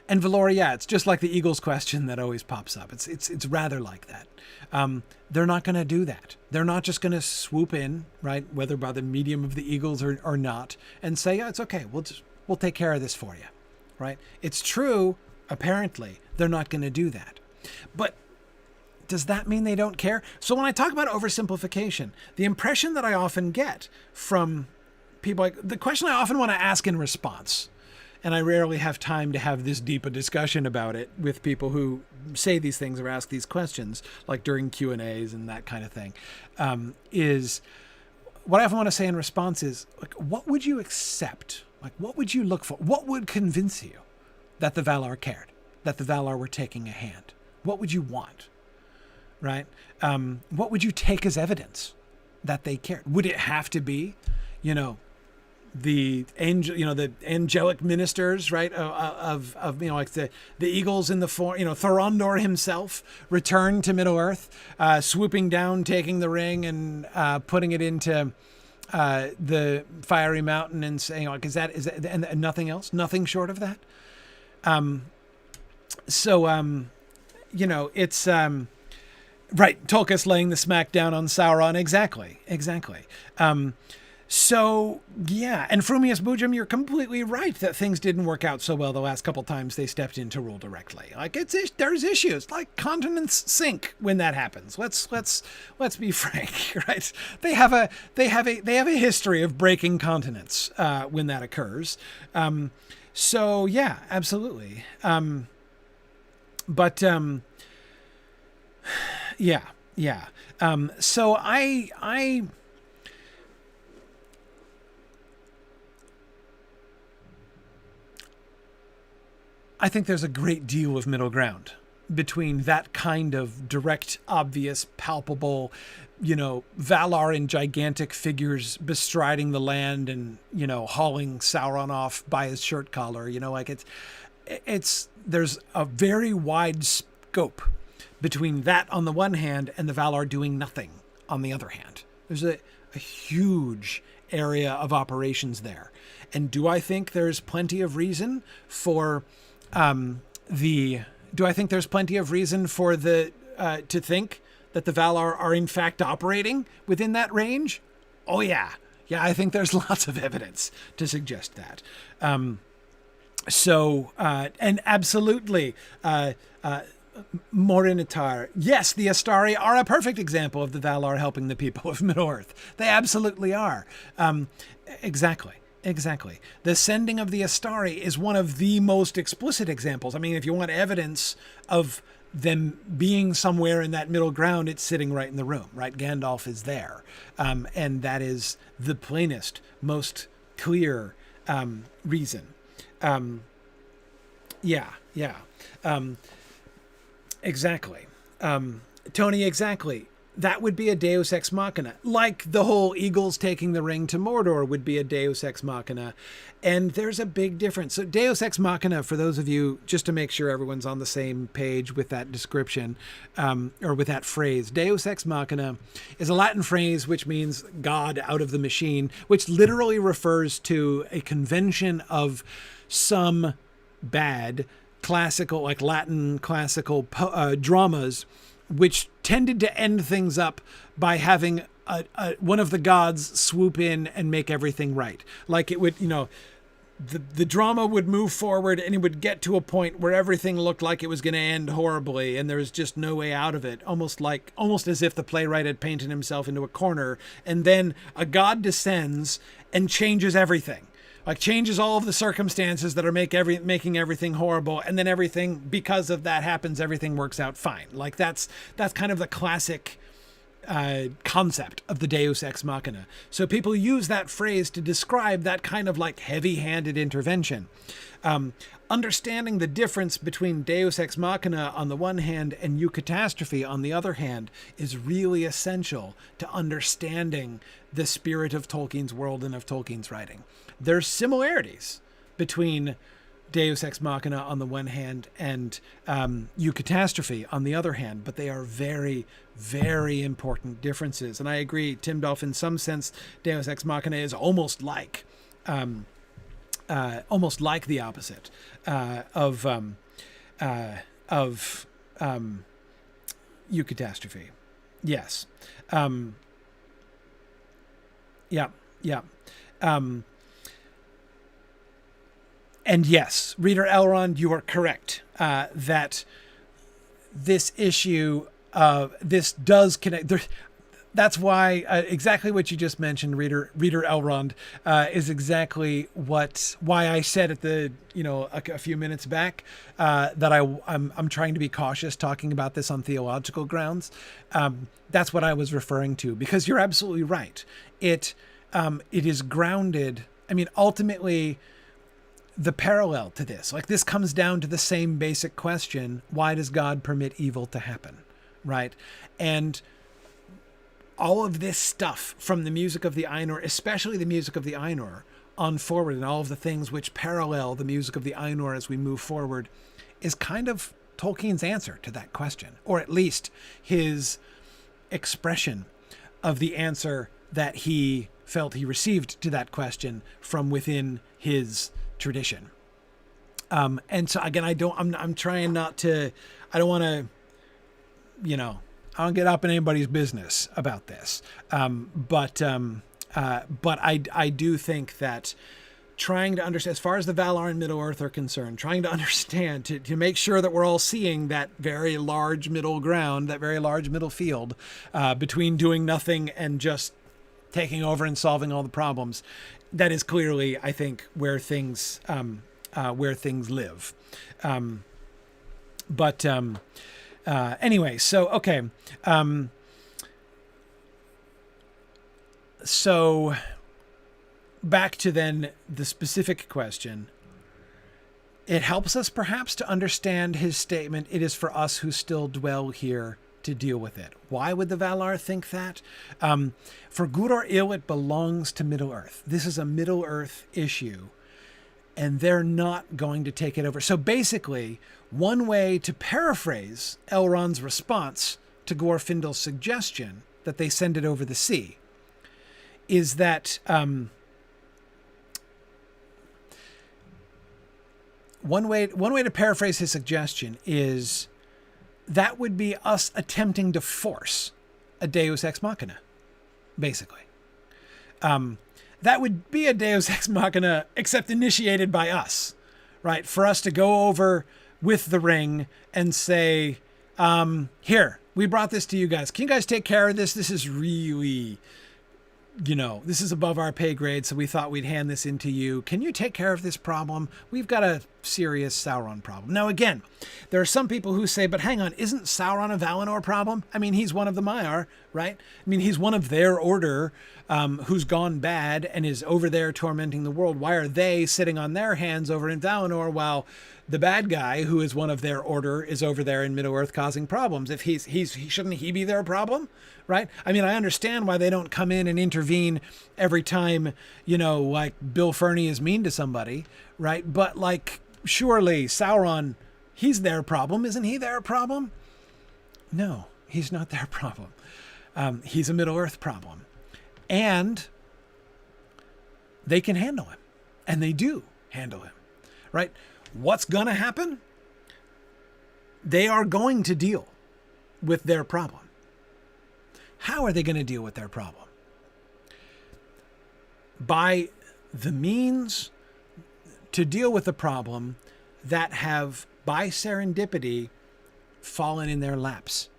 And Valor, it's just like the Eagles question that always pops up. It's rather like that. They're not going to do that. They're not just going to swoop in, right, whether by the medium of the Eagles or not, and say, yeah, it's okay. We'll take care of this for you, right? It's true, apparently, they're not going to do that. But does that mean they don't care? So when I talk about oversimplification, the impression that I often get from people, the question I often want to ask in response, and I rarely have time to have this deep a discussion about it with people who say these things or ask these questions, like during Q&As and that kind of thing, is what I often want to say in response is, like, what would you accept? Like, what would you look for? What would convince you that the Valar cared, that the Valar were taking a hand? What would you want, right? What would you take as evidence that they cared? Would it have to be, the angel, the angelic ministers, right? Of like the eagles in the form, Thorondor himself returned to Middle Earth, swooping down, taking the ring and putting it into the fiery mountain and saying, like, is that and nothing else, nothing short of that. It's right. Tolkien laying the smack down on Sauron. Exactly. So, yeah, and Frumius Bujum, you're completely right that things didn't work out so well the last couple times they stepped in to rule directly. Like, there's issues, like continents sink when that happens. Let's be frank, right? They have a history of breaking continents when that occurs. So yeah, absolutely. Yeah. So I think there's a great deal of middle ground between that kind of direct, obvious, palpable, Valar in gigantic figures bestriding the land and, hauling Sauron off by his shirt collar, there's a very wide scope between that on the one hand and the Valar doing nothing on the other hand. There's a huge area of operations there. And do I think there's plenty of reason for to think that the Valar are in fact operating within that range? Oh yeah. Yeah, I think there's lots of evidence to suggest that. And absolutely, Morinitar. Yes, the Astari are a perfect example of the Valar helping the people of Middle-earth. They absolutely are. Exactly. The sending of the Astari is one of the most explicit examples. I mean, if you want evidence of them being somewhere in that middle ground, it's sitting right in the room, right? Gandalf is there. And that is the plainest, most clear reason. Exactly. Tony, exactly. That would be a Deus Ex Machina. Like the whole Eagles taking the ring to Mordor would be a Deus Ex Machina. And there's a big difference. So Deus Ex Machina, for those of you, just to make sure everyone's on the same page with that description, or with that phrase, Deus Ex Machina is a Latin phrase which means God out of the machine, which literally refers to a convention of some bad classical, like Latin classical dramas, which tended to end things up by having one of the gods swoop in and make everything right. Like it would, the drama would move forward and it would get to a point where everything looked like it was going to end horribly and there was just no way out of it. Almost as if the playwright had painted himself into a corner, and then a god descends and changes everything. Like changes all of the circumstances that are making everything horrible, and then everything, because of that happens, everything works out fine. Like that's kind of the classic concept of the Deus Ex Machina. So people use that phrase to describe that kind of like heavy-handed intervention. Understanding the difference between Deus Ex Machina on the one hand and eucatastrophe on the other hand is really essential to understanding the spirit of Tolkien's world and of Tolkien's writing. There's similarities between Deus Ex Machina on the one hand and eucatastrophe on the other hand, but they are very, very important differences. And I agree, Tim Dolph, in some sense, Deus Ex Machina is almost like the opposite of eucatastrophe. Yes. Yeah. And yes, reader Elrond, you are correct that this issue, this does connect. That's why exactly what you just mentioned, reader Elrond, is exactly why I said at the a few minutes back that I'm trying to be cautious talking about this on theological grounds. That's what I was referring to, because you're absolutely right. It is grounded. I mean, ultimately, the parallel to this, like this comes down to the same basic question: why does God permit evil to happen, right? And all of this stuff from the music of the Ainur, especially the music of the Ainur, on forward and all of the things which parallel the music of the Ainur as we move forward is kind of Tolkien's answer to that question, or at least his expression of the answer that he felt he received to that question from within his tradition. And so again, I'm trying not to, I don't want to, I don't get up in anybody's business about this. But I do think that trying to understand, as far as the Valar and Middle-earth are concerned, trying to understand, to make sure that we're all seeing that very large middle ground, that very large middle field between doing nothing and just taking over and solving all the problems, that is clearly, I think, where things live. Anyway, so, okay. So back to then the specific question. It helps us perhaps to understand his statement, "It is for us who still dwell here to deal with it." Why would the Valar think that? For good or ill, it belongs to Middle-earth. This is a Middle-earth issue, and they're not going to take it over. So basically, one way to paraphrase Elrond's response to Glorfindel's suggestion that they send it over the sea is that one way to paraphrase his suggestion is that would be us attempting to force a Deus Ex Machina, basically. That would be a Deus Ex Machina, except initiated by us, right? For us to go over with the ring and say, here, we brought this to you guys. Can you guys take care of this? This is really, this is above our pay grade, so we thought we'd hand this in to you. Can you take care of this problem? We've got a serious Sauron problem. Now, again, there are some people who say, but hang on, isn't Sauron a Valinor problem? I mean, he's one of the Maiar, right? I mean, he's one of their order who's gone bad and is over there tormenting the world. Why are they sitting on their hands over in Valinor while the bad guy, who is one of their order, is over there in Middle-earth causing problems? If shouldn't he be their problem, right? I mean, I understand why they don't come in and intervene every time, like Bill Ferny is mean to somebody, right? But like, surely Sauron, he's their problem. Isn't he their problem? No, he's not their problem. He's a Middle-earth problem. And they can handle him. And they do handle him, right? What's going to happen? They are going to deal with their problem. How are they going to deal with their problem? By the means to deal with the problem that have, by serendipity, fallen in their laps.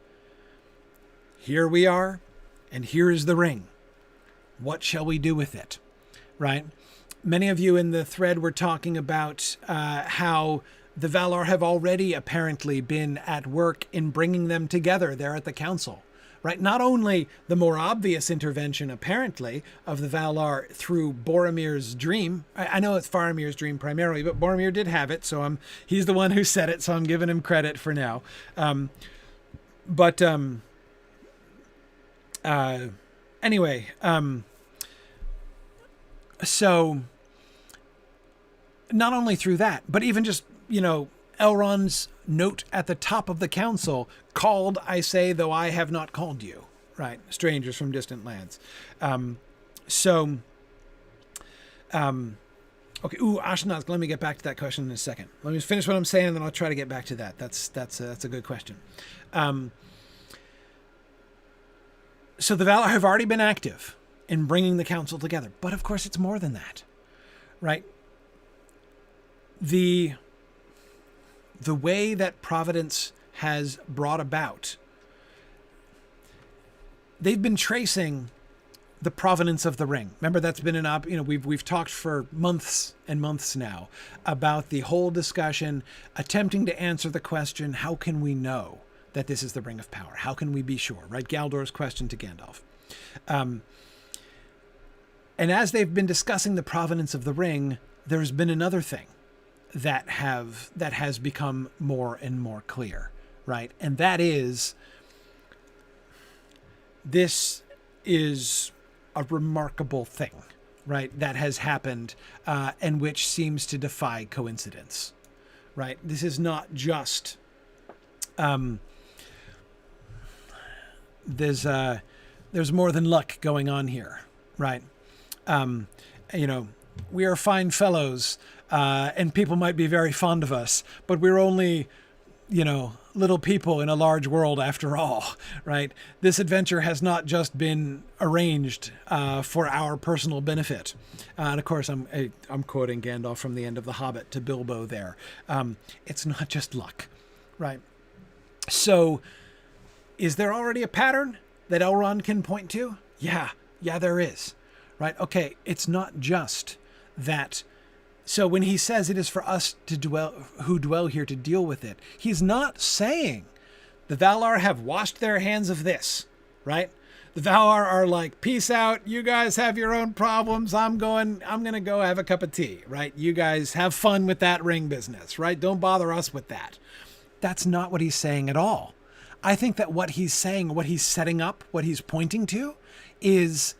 Here we are, and here is the ring. What shall we do with it? Right? Many of you in the thread were talking about how the Valar have already apparently been at work in bringing them together there at the council. Right? Not only the more obvious intervention, apparently, of the Valar through Boromir's dream. I know it's Faramir's dream primarily, but Boromir did have it, so he's the one who said it, so I'm giving him credit for now. Anyway, so not only through that, but even just, Elrond's note at the top of the council, "Called, I say, though I have not called you," right? Strangers from distant lands. Okay. Ooh, Ashnaz, let me get back to that question in a second. Let me finish what I'm saying, and then I'll try to get back to that. That's a good question. So the Valar have already been active in bringing the council together, but of course it's more than that, right? The way that Providence has brought about, they've been tracing the provenance of the ring. Remember, that's been we've talked for months and months now about the whole discussion, attempting to answer the question, how can we know that this is the Ring of Power? How can we be sure, right? Galdor's question to Gandalf. And as they've been discussing the provenance of the ring, there's been another thing that has become more and more clear, right? And that is, this is a remarkable thing right, that has happened, and which seems to defy coincidence, right? This is not just, there's more than luck going on here, right? We are fine fellows, and people might be very fond of us, but we're only, little people in a large world after all, right? This adventure has not just been arranged for our personal benefit. And of course, I'm quoting Gandalf from the end of The Hobbit to Bilbo there. It's not just luck, right? So is there already a pattern that Elrond can point to? Yeah, there is, right? Okay, it's not just that. So when he says it is for us who dwell here to deal with it, he's not saying the Valar have washed their hands of this, right? The Valar are like, peace out. You guys have your own problems. I'm going to go have a cup of tea, right? You guys have fun with that ring business, right? Don't bother us with that. That's not what he's saying at all. I think that what he's saying, what he's setting up, what he's pointing to is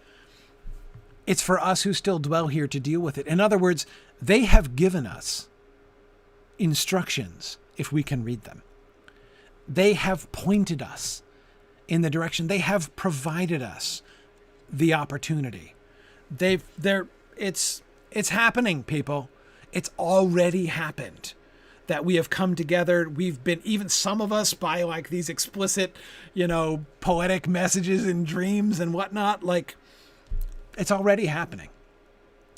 it's for us who still dwell here to deal with it. In other words, they have given us instructions if we can read them. They have pointed us in the direction. They have provided us the opportunity. It's happening, people. It's already happened that we have come together. We've been, even some of us, by like these explicit, poetic messages in dreams and whatnot, like it's already happening.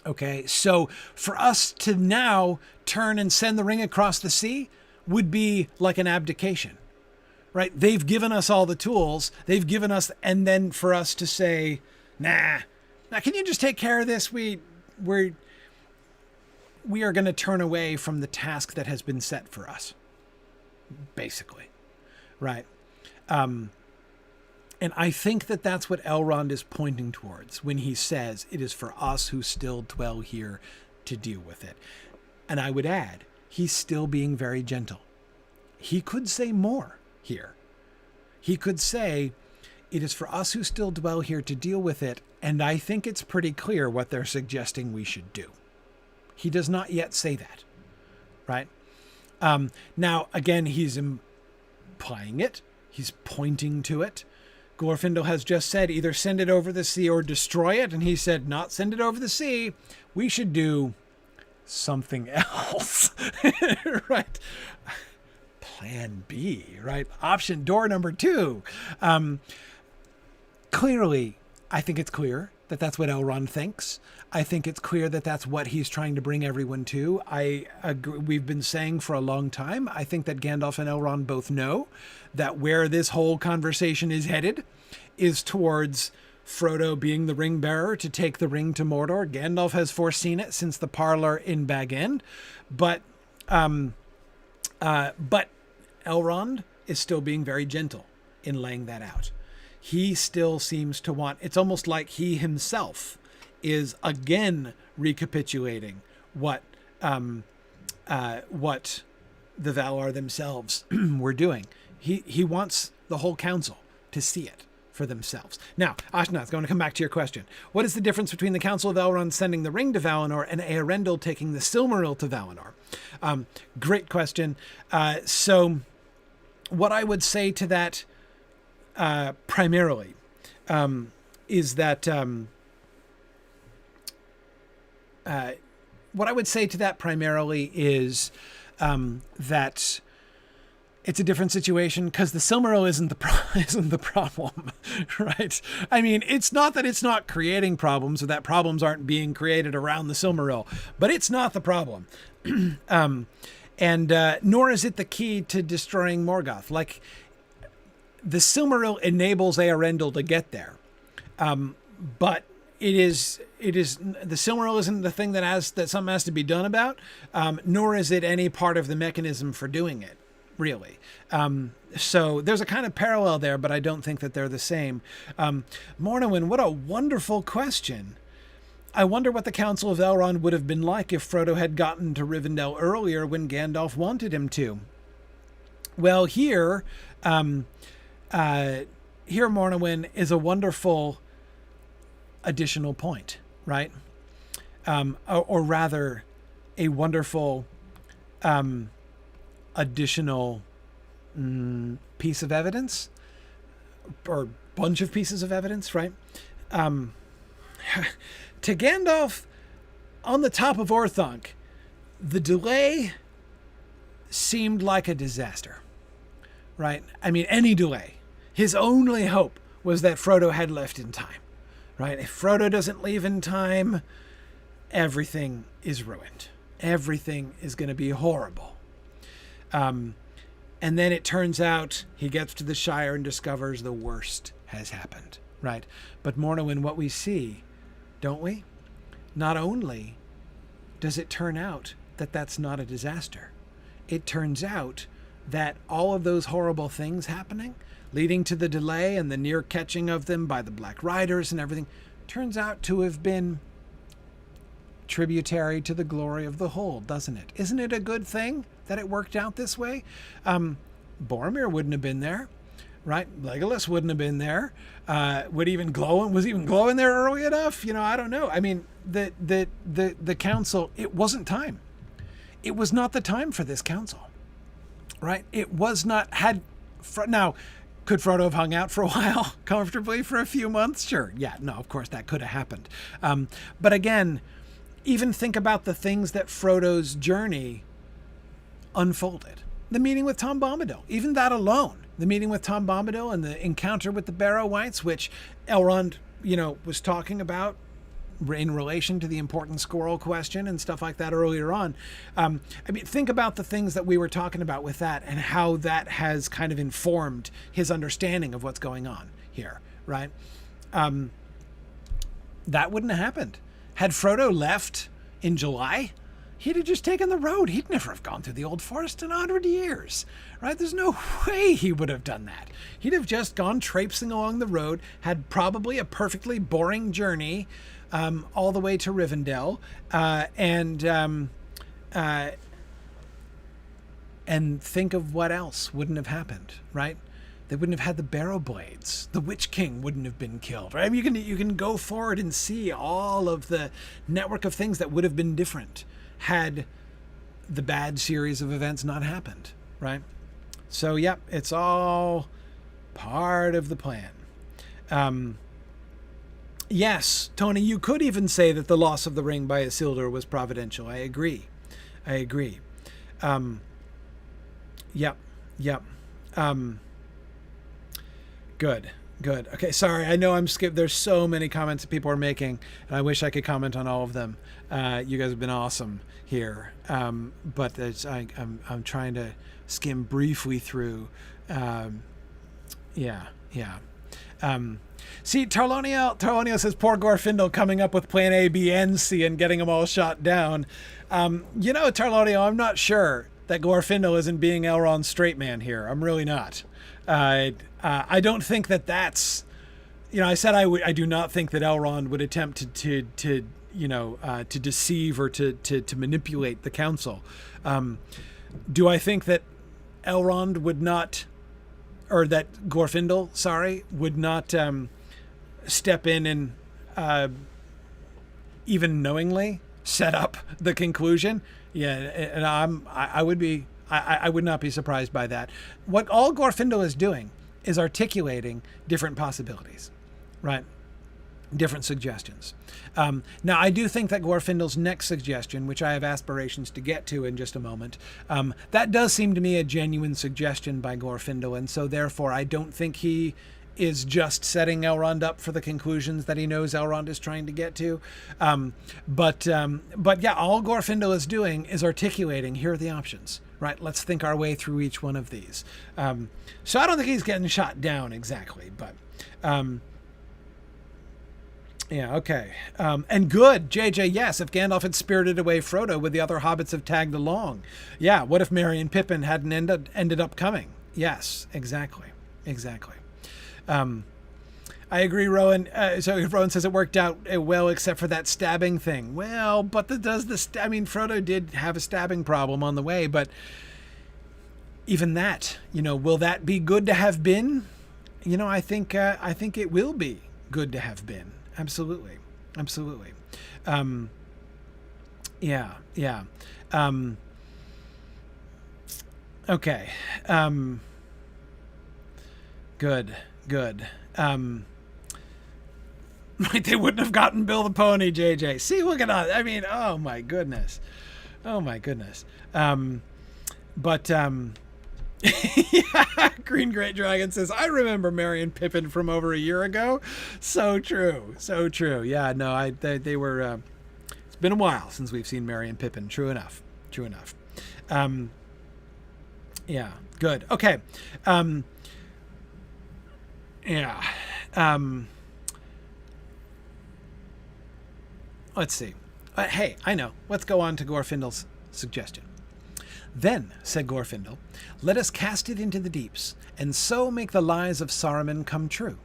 Okay, so for us to now turn and send the ring across the sea would be like an abdication, right? They've given us all the tools. They've given us, and then for us to say, nah, can you just take care of this? We are going to turn away from the task that has been set for us, basically, right? And I think that that's what Elrond is pointing towards when he says it is for us who still dwell here to deal with it. And I would add, he's still being very gentle. He could say more here. He could say, it is for us who still dwell here to deal with it. And I think it's pretty clear what they're suggesting we should do. He does not yet say that, right? Now, again, he's implying it. He's pointing to it. Glorfindel has just said either send it over the sea or destroy it. And he said, not send it over the sea. We should do something else, right? Plan B, right? Option door number 2. Clearly, I think it's clear that that's what Elrond thinks. I think it's clear that that's what he's trying to bring everyone to. I agree. We've been saying for a long time, I think that Gandalf and Elrond both know that where this whole conversation is headed is towards Frodo being the ring bearer to take the ring to Mordor. Gandalf has foreseen it since the parlor in Bag End, but Elrond is still being very gentle in laying that out. He still seems to want, it's almost like he himself is again recapitulating what the Valar themselves were doing. He wants the whole council to see it for themselves. Now, Ashnath, going to come back to your question. What is the difference between the Council of Elrond sending the ring to Valinor and Eärendil taking the Silmaril to Valinor? Great question. So what I would say to that primarily is that that it's a different situation because the Silmaril isn't the problem, right? I mean, it's not that it's not creating problems or that problems aren't being created around the Silmaril, but it's not the problem. And nor is it the key to destroying Morgoth. Like, the Silmaril enables Eärendil to get there, but it is the Silmaril isn't the thing that something has to be done about, nor is it any part of the mechanism for doing it, really. So there's a kind of parallel there, but I don't think that they're the same. Mornowin, what a wonderful question. I wonder what the Council of Elrond would have been like if Frodo had gotten to Rivendell earlier when Gandalf wanted him to. Well, here Mornowin is a wonderful additional point, right? or rather a wonderful additional piece of evidence, or bunch of pieces of evidence, right? To Gandalf on the top of Orthanc, the delay seemed like a disaster, right? I mean, any delay. His only hope was that Frodo had left in time, right? If Frodo doesn't leave in time, everything is ruined. Everything is going to be horrible. And then it turns out he gets to the Shire and discovers the worst has happened, right? But Morrowind, what we see, don't we? Not only does it turn out that that's not a disaster, it turns out that all of those horrible things happening, leading to the delay and the near catching of them by the Black Riders and everything, turns out to have been tributary to the glory of the whole, doesn't it? Isn't it a good thing that it worked out this way? Boromir wouldn't have been there, right? Legolas wouldn't have been there. Was even glowing there early enough? I don't know. I mean, the council, it wasn't time. It was not the time for this council, right? It was not, now, could Frodo have hung out for a while comfortably for a few months? Sure. Yeah, no, of course that could have happened. But again, even think about the things that Frodo's journey unfolded. The meeting with Tom Bombadil, even that alone, the meeting with Tom Bombadil and the encounter with the Barrow-wights, which Elrond, was talking about in relation to the important squirrel question and stuff like that earlier on. I mean, think about the things that we were talking about with that and how that has kind of informed his understanding of what's going on here, right? That wouldn't have happened. Had Frodo left in July, he'd have just taken the road. He'd never have gone through the Old Forest in 100 years, right? There's no way he would have done that. He'd have just gone traipsing along the road, had probably a perfectly boring journey all the way to Rivendell, and think of what else wouldn't have happened, right? They wouldn't have had the Barrow Blades. The Witch King wouldn't have been killed, right? I mean, you can go forward and see all of the network of things that would have been different had the bad series of events not happened, right? So, yep, it's all part of the plan. Yes, Tony, you could even say that the loss of the ring by Isildur was providential. I agree. Yep. Good. Okay, sorry. I know I'm skipped. There's so many comments that people are making, and I wish I could comment on all of them. You guys have been awesome here, but I'm trying to skim briefly through. Yeah. See, Tarloniel says, poor Glorfindel coming up with plan A, B, and C and getting them all shot down. Tarloniel, I'm not sure that Glorfindel isn't being Elrond's straight man here. I'm really not. I don't think that's, I said I do not think that Elrond would attempt to deceive or to manipulate the council. Do I think that Elrond would not, or that Glorfindel, would not step in and even knowingly set up the conclusion? Yeah, and I would not be surprised by that. What all Glorfindel is doing is articulating different possibilities, right? Different suggestions. Now, I do think that Glorfindel's next suggestion, which I have aspirations to get to in just a moment, that does seem to me a genuine suggestion by Glorfindel, and so therefore I don't think he is just setting Elrond up for the conclusions that he knows Elrond is trying to get to. But yeah, all Glorfindel is doing is articulating, here are the options, right? Let's think our way through each one of these. So I don't think he's getting shot down exactly, but yeah, okay. And good, JJ, yes, if Gandalf had spirited away Frodo, would the other hobbits have tagged along? Yeah, what if Merry and Pippin hadn't ended up coming? Yes, exactly. I agree, Rowan. So Rowan says it worked out well, except for that stabbing thing. Well, but Frodo did have a stabbing problem on the way, but even that, will that be good to have been? I think it will be good to have been. Absolutely. Yeah. Yeah. Okay. Good. They wouldn't have gotten Bill the Pony, JJ. See, look at that. I mean, oh my goodness. But yeah, Green Great Dragon says, I remember Merry and Pippin from over a year ago. So true. Yeah, no, they were, it's been a while since we've seen Merry and Pippin. True enough. Yeah, good. Okay. Yeah. Let's see. Hey, I know. Let's go on to Glorfindel's suggestion. Then, said Glorfindel, let us cast it into the deeps, and so make the lies of Saruman come true.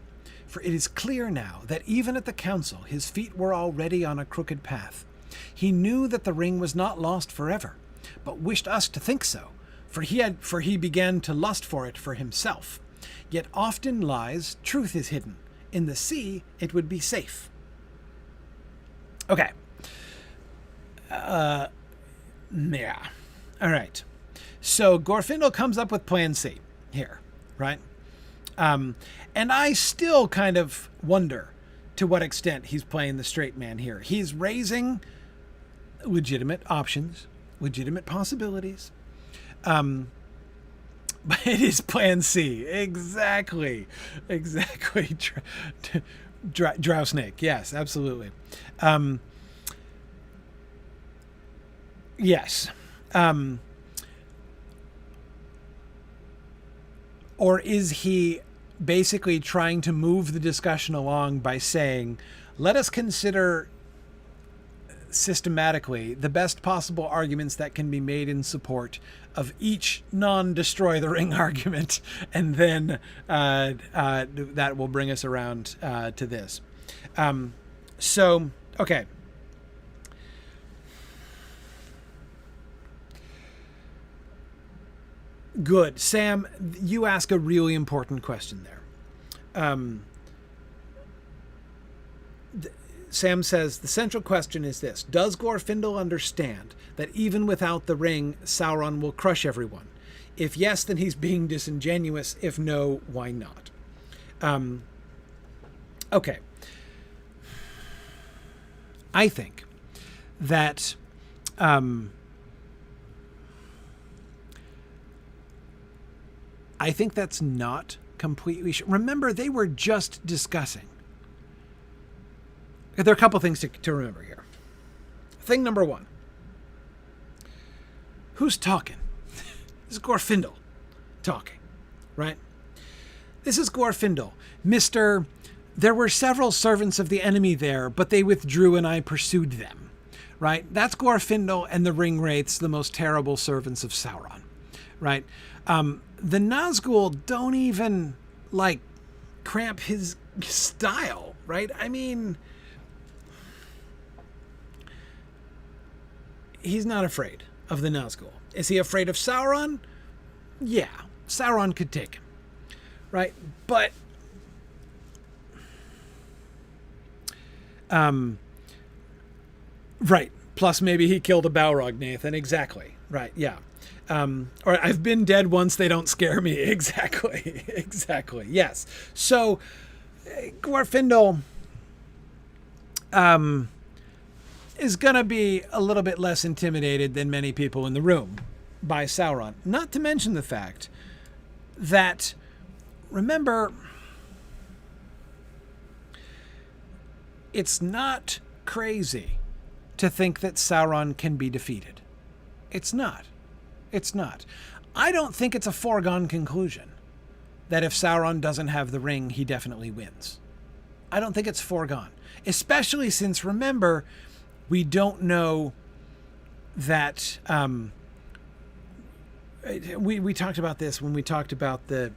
For it is clear now that even at the council his feet were already on a crooked path. He knew that the ring was not lost forever, but wished us to think so, for he began to lust for it for himself. Yet often lies, truth is hidden. In the sea it would be safe. Okay. Yeah. All right. So Glorfindel comes up with Plan C here, right? And I still kind of wonder to what extent he's playing the straight man here. He's raising legitimate options, legitimate possibilities. But it is Plan C. Exactly. Drow snake. Yes, absolutely. Yes. Or is he basically trying to move the discussion along by saying, let us consider systematically the best possible arguments that can be made in support of each non-destroy the ring argument, and then that will bring us around to this. So, okay. Good. Sam, you ask a really important question there. Sam says, the central question is this. Does Glorfindel understand that even without the ring, Sauron will crush everyone? If yes, then he's being disingenuous. If no, why not? Okay. I think that that's not completely sure. Remember, they were just discussing. There are a couple things to remember here. Thing number one. Who's talking? This is Glorfindel talking, right? This is Glorfindel. Mr. There were several servants of the enemy there, but they withdrew and I pursued them, right? That's Glorfindel and the Ringwraiths, the most terrible servants of Sauron, right? The Nazgul don't even, cramp his style, right? I mean, he's not afraid of the Nazgul. Is he afraid of Sauron? Yeah, Sauron could take him, right? But, right. Plus, maybe he killed a Balrog, Nathan. Exactly. Right. Yeah. Or I've been dead once, they don't scare me. Exactly. Yes. So, Glorfindel is going to be a little bit less intimidated than many people in the room by Sauron. Not to mention the fact that, remember, it's not crazy to think that Sauron can be defeated. It's not. I don't think it's a foregone conclusion that if Sauron doesn't have the ring, he definitely wins. I don't think it's foregone. Especially since, remember, we don't know that... we talked about this when we talked about just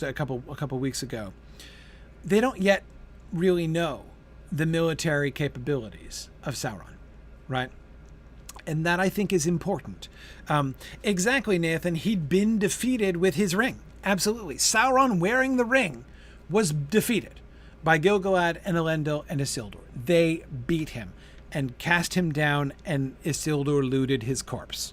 a couple weeks ago. They don't yet really know the military capabilities of Sauron, right? And that, I think, is important. Exactly, Nathan. He'd been defeated with his ring. Absolutely. Sauron wearing the ring was defeated by Gil-galad and Elendil and Isildur. They beat him. and cast him down, and Isildur looted his corpse.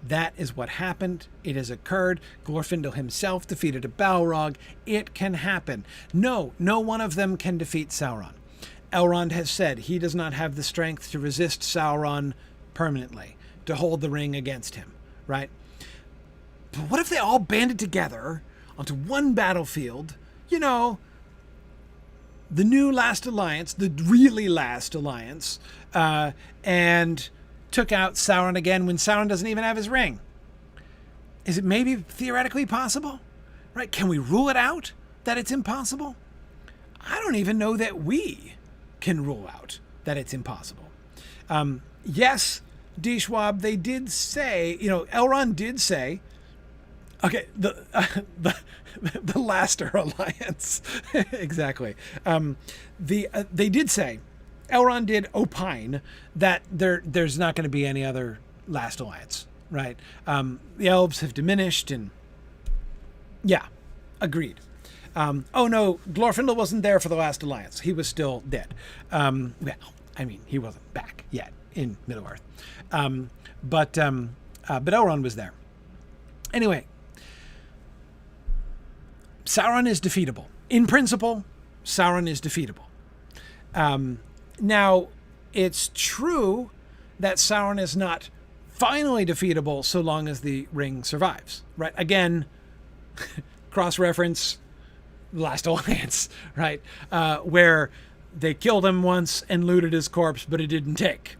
That is what happened. It has occurred. Glorfindel himself defeated a Balrog. It can happen. No one of them can defeat Sauron. Elrond has said he does not have the strength to resist Sauron permanently, to hold the ring against him, right? But what if they all banded together onto one battlefield, you know, the new last alliance, the really last alliance, and took out Sauron again when Sauron doesn't even have his ring? Is it maybe theoretically possible? Right? Can we rule it out that it's impossible? I don't even know that we can rule out that it's impossible. Yes, D. Schwab, they did say, Elrond did say, okay, the Laster Alliance, exactly. They did say, Elrond did opine that there's not going to be any other last alliance, right? The elves have diminished, and yeah, agreed. Oh no, Glorfindel wasn't there for the last alliance. He was still dead. He wasn't back yet in Middle-earth. But Elrond was there. Anyway, Sauron is defeatable. In principle, Sauron is defeatable. Now, it's true that Sauron is not finally defeatable so long as the ring survives, right? Again, cross-reference, Last Alliance, right? Where they killed him once and looted his corpse, but it didn't take,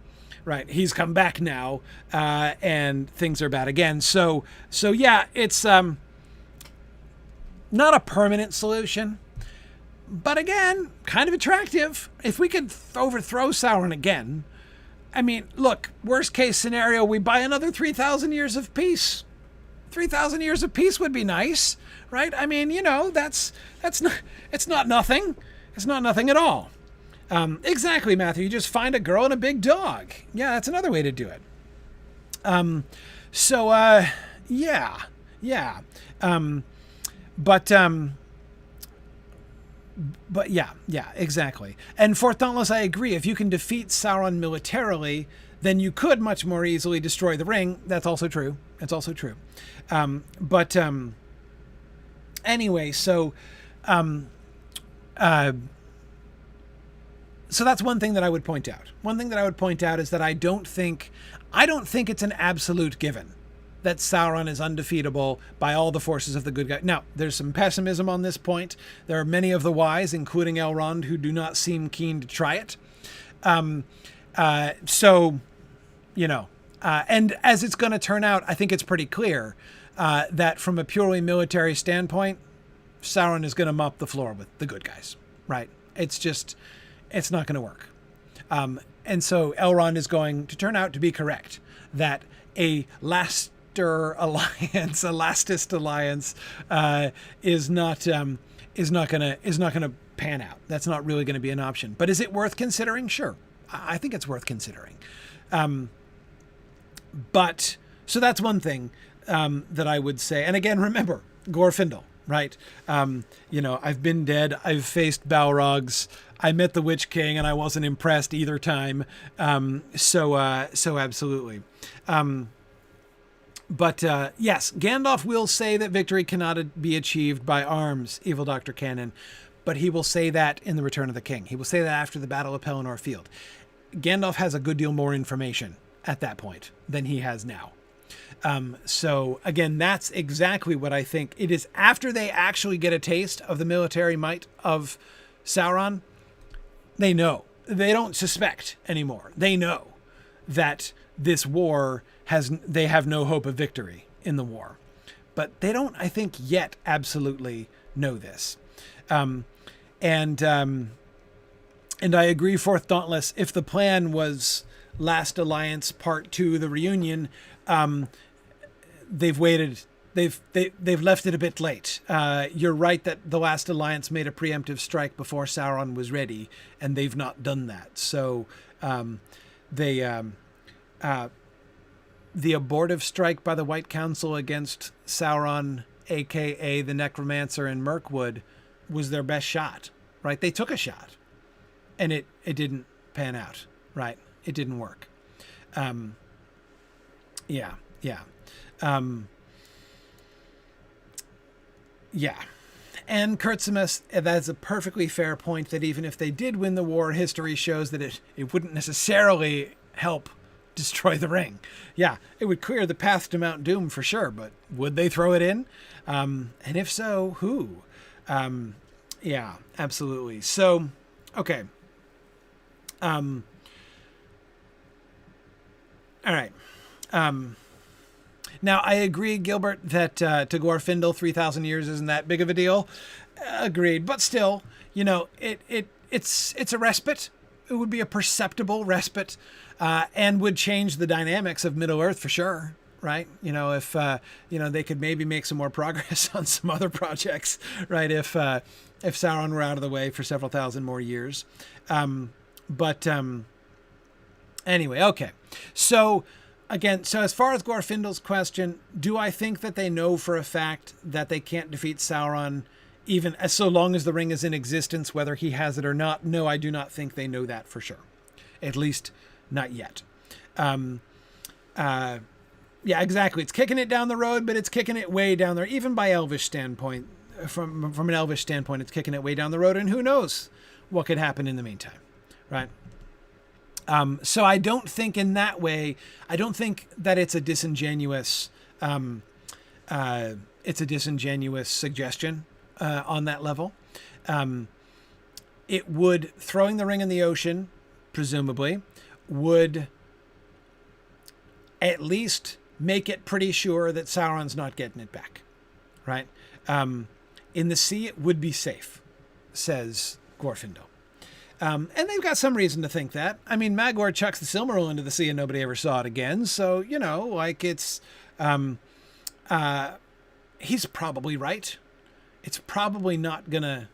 right? He's come back now, and things are bad again. So yeah, it's not a permanent solution, but again, kind of attractive. If we could overthrow Sauron again, I mean, look, worst case scenario, we buy another 3,000 years of peace. 3,000 years of peace would be nice, right? I mean, it's not nothing. It's not nothing at all. Exactly, Matthew. You just find a girl and a big dog. Yeah, that's another way to do it. Yeah. But yeah, exactly. And Fourth Dauntless, I agree. If you can defeat Sauron militarily, then you could much more easily destroy the ring. That's also true. Anyway, so that's one thing that I would point out. One thing that I would point out is that I don't think it's an absolute given that Sauron is undefeatable by all the forces of the good guy. Now, there's some pessimism on this point. There are many of the wise, including Elrond, who do not seem keen to try it. And as it's going to turn out, I think it's pretty clear that from a purely military standpoint, Sauron is going to mop the floor with the good guys, right? It's not going to work. And so Elrond is going to turn out to be correct that a Lastist alliance is not going to pan out. That's not really going to be an option. But is it worth considering? Sure, I think it's worth considering. But so that's one thing that I would say. And again, remember Glorfindel, right? I've been dead. I've faced Balrogs. I met the Witch King, and I wasn't impressed either time. So absolutely. But yes, Gandalf will say that victory cannot be achieved by arms, Evil Dr. Cannon, but he will say that in The Return of the King. He will say that after the Battle of Pelennor Field. Gandalf has a good deal more information at that point than he has now. So again, that's exactly what I think. It is after they actually get a taste of the military might of Sauron, they know. They don't suspect anymore. They know that this war they have no hope of victory in the war. But they don't, I think, yet absolutely know this. And I agree, Fourth Dauntless, if the plan was Last Alliance Part 2, the reunion, they've waited. They've left it a bit late. You're right that the Last Alliance made a preemptive strike before Sauron was ready, and they've not done that. So the abortive strike by the White Council against Sauron, aka the Necromancer and Mirkwood, was their best shot, right? They took a shot, and it didn't pan out, right? It didn't work. Yeah. And Kurtzimus, that's a perfectly fair point, that even if they did win the war, history shows that it wouldn't necessarily help destroy the ring. Yeah, it would clear the path to Mount Doom for sure, but would they throw it in? And if so, who? Yeah, absolutely. So, okay. All right. Now, I agree, Gilbert, that to Glorfindel, 3,000 years isn't that big of a deal. Agreed. But still, it's a respite. It would be a perceptible respite, and would change the dynamics of Middle-earth for sure, right? If, they could maybe make some more progress on some other projects, right? If Sauron were out of the way for several thousand more years. Anyway, okay. So as far as Glorfindel's question, do I think that they know for a fact that they can't defeat Sauron even as so long as the ring is in existence, whether he has it or not? No, I do not think they know that for sure. At least not yet. Yeah, exactly. It's kicking it down the road, but it's kicking it way down there, even by Elvish standpoint. From an Elvish standpoint, it's kicking it way down the road, and who knows what could happen in the meantime, right? So I don't think in that way, I don't think that it's a disingenuous, suggestion on that level. It would, throwing the ring in the ocean, presumably, would at least make it pretty sure that Sauron's not getting it back, right? In the sea, it would be safe, says Glorfindel. And they've got some reason to think that. I mean, Magor chucks the Silmaril into the sea and nobody ever saw it again. So, it's, he's probably right. It's probably not gonna,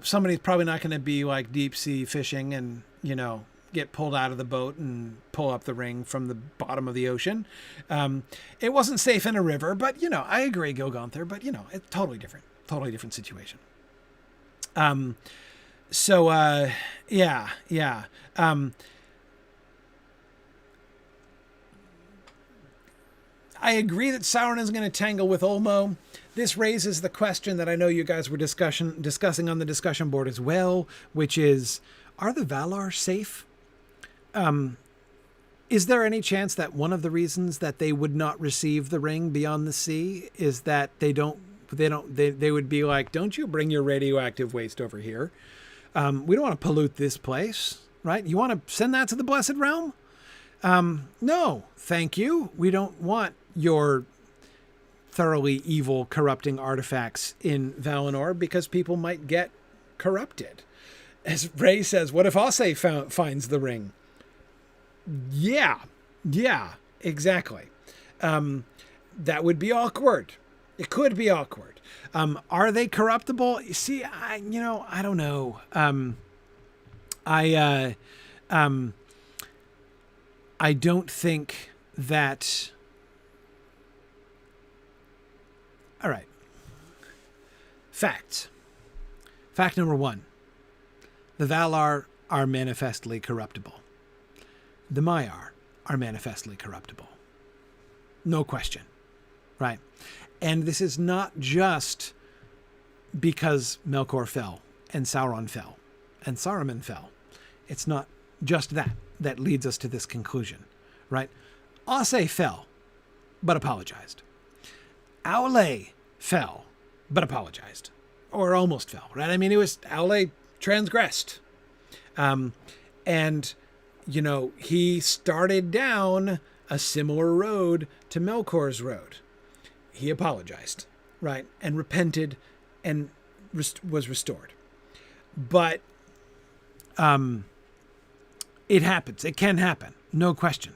somebody's probably not gonna be like deep sea fishing and, get pulled out of the boat and pull up the ring from the bottom of the ocean. It wasn't safe in a river, but, I agree, Gilgonther, but, it's totally different situation. So, yeah. I agree that Sauron is going to tangle with Ulmo. This raises the question that I know you guys were discussing on the discussion board as well, which is, are the Valar safe? Is there any chance that one of the reasons that they would not receive the ring beyond the sea is that they would be like, don't you bring your radioactive waste over here? We don't want to pollute this place, right? You want to send that to the Blessed Realm? No, thank you. We don't want your thoroughly evil, corrupting artifacts in Valinor because people might get corrupted. As Ray says, what if Ossé finds the ring? Yeah, exactly. That would be awkward. It could be awkward. Are they corruptible? See, I don't know. I don't think that. All right. Facts. Fact number 1. The Valar are manifestly corruptible. The Maiar are manifestly corruptible. No question. Right? And this is not just because Melkor fell and Sauron fell and Saruman fell. It's not just that leads us to this conclusion, right? Ossé fell, but apologized. Aule fell, but apologized. Or almost fell, right? I mean, Aule transgressed. And, he started down a similar road to Melkor's road. He apologized, right? And repented and was restored. But it happens. It can happen. No question.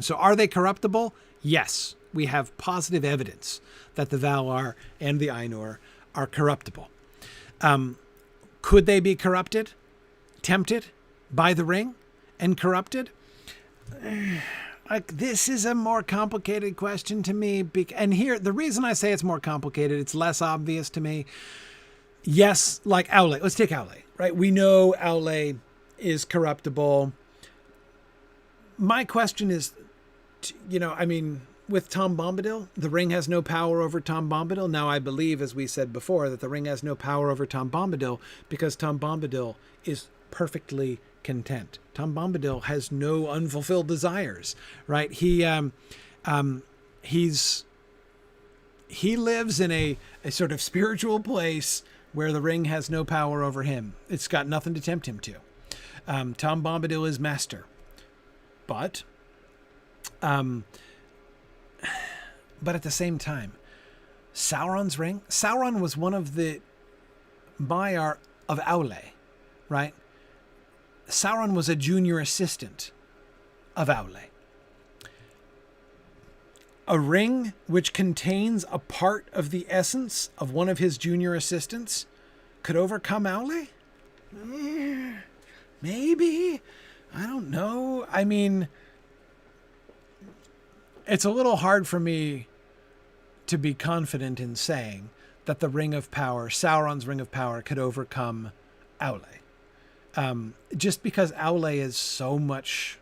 So are they corruptible? Yes. We have positive evidence that the Valar and the Ainur are corruptible. Could they be corrupted? Tempted by the ring and corrupted? This is a more complicated question to me. And here, the reason I say it's more complicated, it's less obvious to me. Yes, like Aule. Let's take Aule, right? We know Aule is corruptible. my question is, with Tom Bombadil, the ring has no power over Tom Bombadil. Now, I believe, as we said before, that the ring has no power over Tom Bombadil because Tom Bombadil is perfectly content. Tom Bombadil has no unfulfilled desires, right? He lives in a sort of spiritual place where the ring has no power over him. It's got nothing to tempt him to. Tom Bombadil is master. But at the same time, Sauron's ring, Sauron was one of the Maiar of Aule, right? Sauron was a junior assistant of Aule. A ring which contains a part of the essence of one of his junior assistants could overcome Aule? Maybe. I don't know. I mean, it's a little hard for me to be confident in saying that the Ring of Power, Sauron's Ring of Power, could overcome Aule. Just because Aule is so much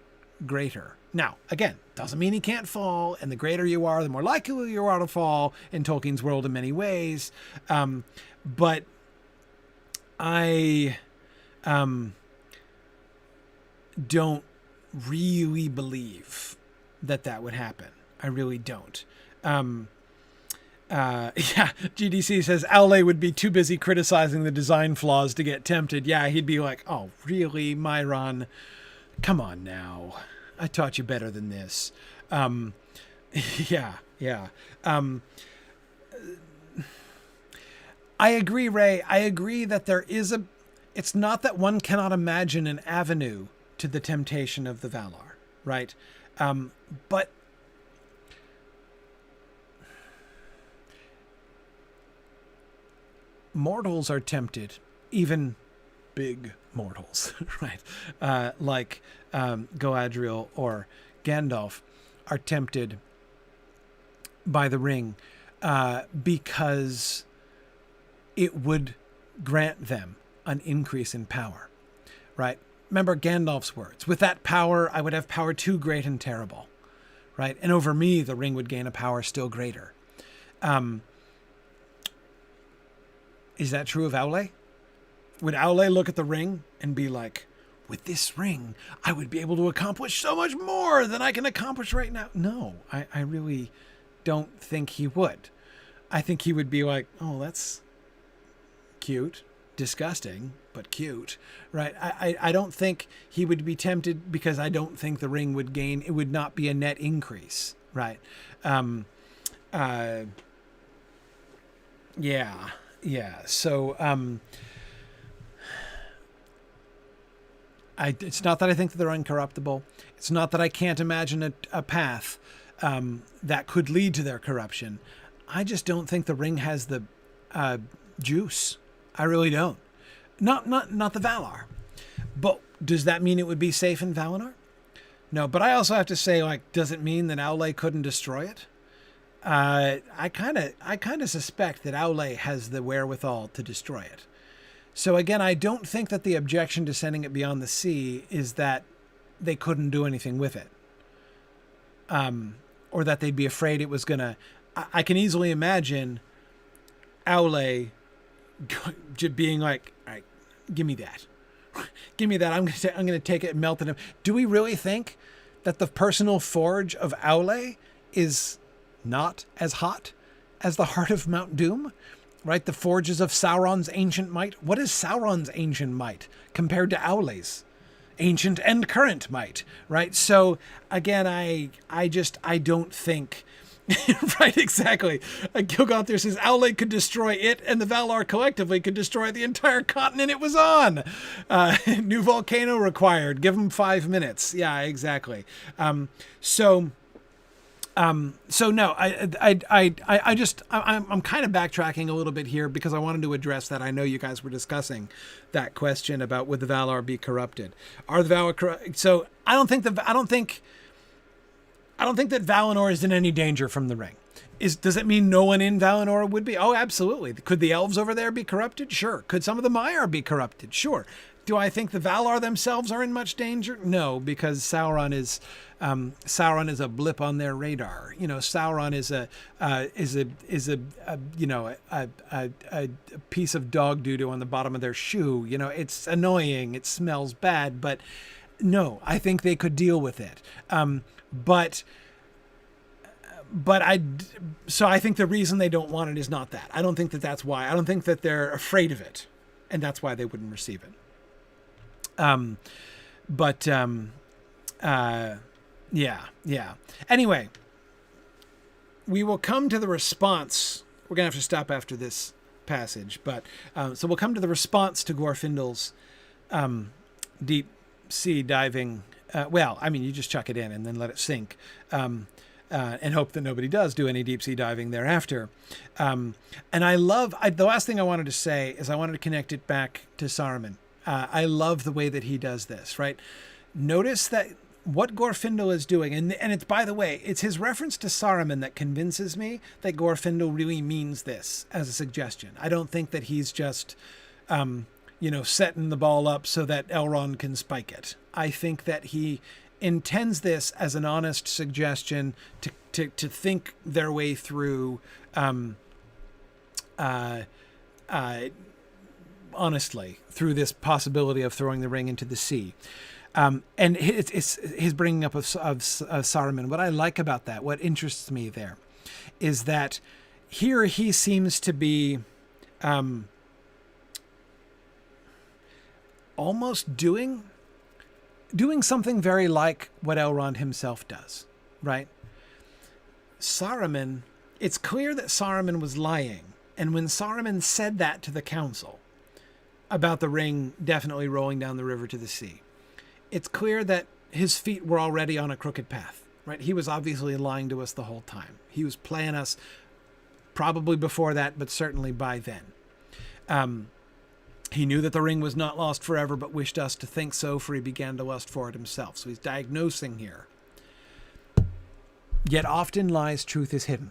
greater. Now, again, doesn't mean he can't fall, and the greater you are, the more likely you are to fall in Tolkien's world in many ways. But I don't really believe that would happen. I really don't. GDC says Aule would be too busy criticizing the design flaws to get tempted. Yeah, he'd be like, oh, really, Myron? Come on now. I taught you better than this. Yeah. I agree, Ray. I agree that there is it's not that one cannot imagine an avenue to the temptation of the Valar, right? But mortals are tempted, even big mortals, right? Like Galadriel or Gandalf are tempted by the ring because it would grant them an increase in power, right? Remember Gandalf's words, with that power, I would have power too great and terrible, right? And over me, the ring would gain a power still greater. Is that true of Aule? Would Aule look at the ring and be like, with this ring, I would be able to accomplish so much more than I can accomplish right now? No, I really don't think he would. I think he would be like, oh, that's cute, disgusting, but cute, right? I don't think he would be tempted because I don't think the ring would gain, it would not be a net increase, right? Yeah. So, it's not that I think that they're incorruptible. It's not that I can't imagine a path that could lead to their corruption. I just don't think the ring has the juice. I really don't. Not the Valar. But does that mean it would be safe in Valinor? No, but I also have to say, like, does it mean that Aule couldn't destroy it? I kind of suspect that Aule has the wherewithal to destroy it. So again, I don't think that the objection to sending it beyond the sea is that they couldn't do anything with it. Or that they'd be afraid it was gonna... I can easily imagine Aule being like, all right, give me that. Give me that. I'm gonna take it and melt it. Do we really think that the personal forge of Aule is not as hot as the heart of Mount Doom, right? The forges of Sauron's ancient might. What is Sauron's ancient might compared to Aule's ancient and current might, right? So again, I don't think, right? Exactly. Gilgoth says Aule could destroy it, and the Valar collectively could destroy the entire continent it was on. New volcano required. Give them 5 minutes. Yeah, exactly. So no, I'm kind of backtracking a little bit here because I wanted to address that. I know you guys were discussing that question about would the Valar be corrupted? Are the Valar corrupt? So I don't think that Valinor is in any danger from the ring. Does it mean no one in Valinor would be? Oh, absolutely. Could the elves over there be corrupted? Sure. Could some of the Maiar be corrupted? Sure. Do I think the Valar themselves are in much danger? No, because Sauron is a blip on their radar. You know, Sauron is a piece of dog doo-doo on the bottom of their shoe. You know, it's annoying. It smells bad, but no, I think they could deal with it. So I think the reason they don't want it is not that. I don't think that that's why. I don't think that they're afraid of it, and that's why they wouldn't receive it. Yeah. Anyway, we will come to the response. We're going to have to stop after this passage, but, so we'll come to the response to Glorfindel's, deep sea diving. You just chuck it in and then let it sink, and hope that nobody does do any deep sea diving thereafter. And the last thing I wanted to say is I wanted to connect it back to Saruman. I love the way that he does this, right? Notice that what Glorfindel is doing, and it's, by the way, it's his reference to Saruman that convinces me that Glorfindel really means this as a suggestion. I don't think that he's just, setting the ball up so that Elrond can spike it. I think that he intends this as an honest suggestion to think their way through, honestly, through this possibility of throwing the ring into the sea. And it's his bringing up of Saruman. What I like about that, what interests me there, is that here he seems to be almost doing something very like what Elrond himself does, right? Saruman, it's clear that Saruman was lying. And when Saruman said that to the council about the ring definitely rolling down the river to the sea, it's clear that his feet were already on a crooked path, right? He was obviously lying to us the whole time. He was playing us probably before that, but certainly by then. He knew that the ring was not lost forever, but wished us to think so, for he began to lust for it himself. So he's diagnosing here. Yet often lies truth is hidden,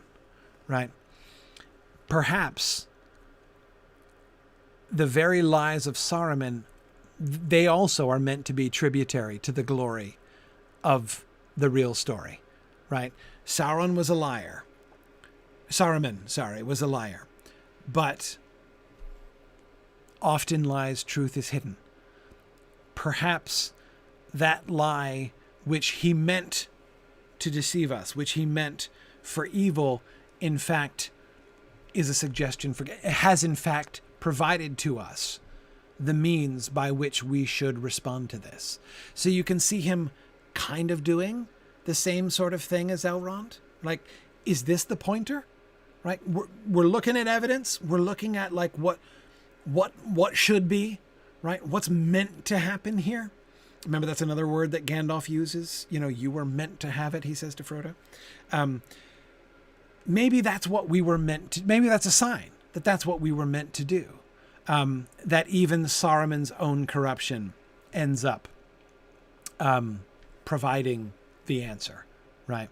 right? Perhaps the very lies of Saruman, they also are meant to be tributary to the glory of the real story, right? Saruman, was a liar, but often lies truth is hidden. Perhaps that lie which he meant to deceive us, which he meant for evil, in fact, is a suggestion for, has in fact provided to us the means by which we should respond to this. So you can see him kind of doing the same sort of thing as Elrond. Like, is this the pointer? Right? We're looking at evidence. We're looking at like what should be, right? What's meant to happen here. Remember, that's another word that Gandalf uses. You were meant to have it, he says to Frodo. Maybe that's what we were meant to, maybe that's a sign that that's what we were meant to do. That even Saruman's own corruption ends up providing the answer, right?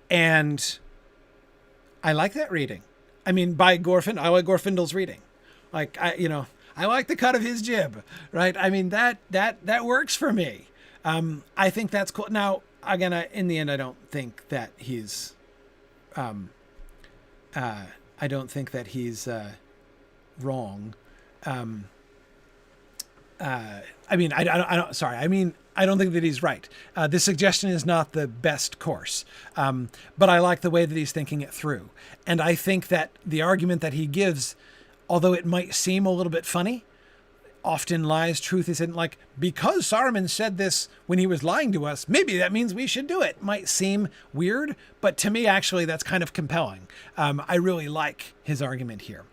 And I like that reading. I mean, by Glorfindel, I like Glorfindel's reading. Like, I like the cut of his jib, right? I mean, that works for me. I think that's cool. Now, again, in the end, I don't think that he's, wrong. I don't think that he's right. This suggestion is not the best course. But I like the way that he's thinking it through. And I think that the argument that he gives, although it might seem a little bit funny, often lies truth isn't, like, because Saruman said this when he was lying to us, maybe that means we should do it. Might seem weird, but to me, actually, that's kind of compelling. I really like his argument here.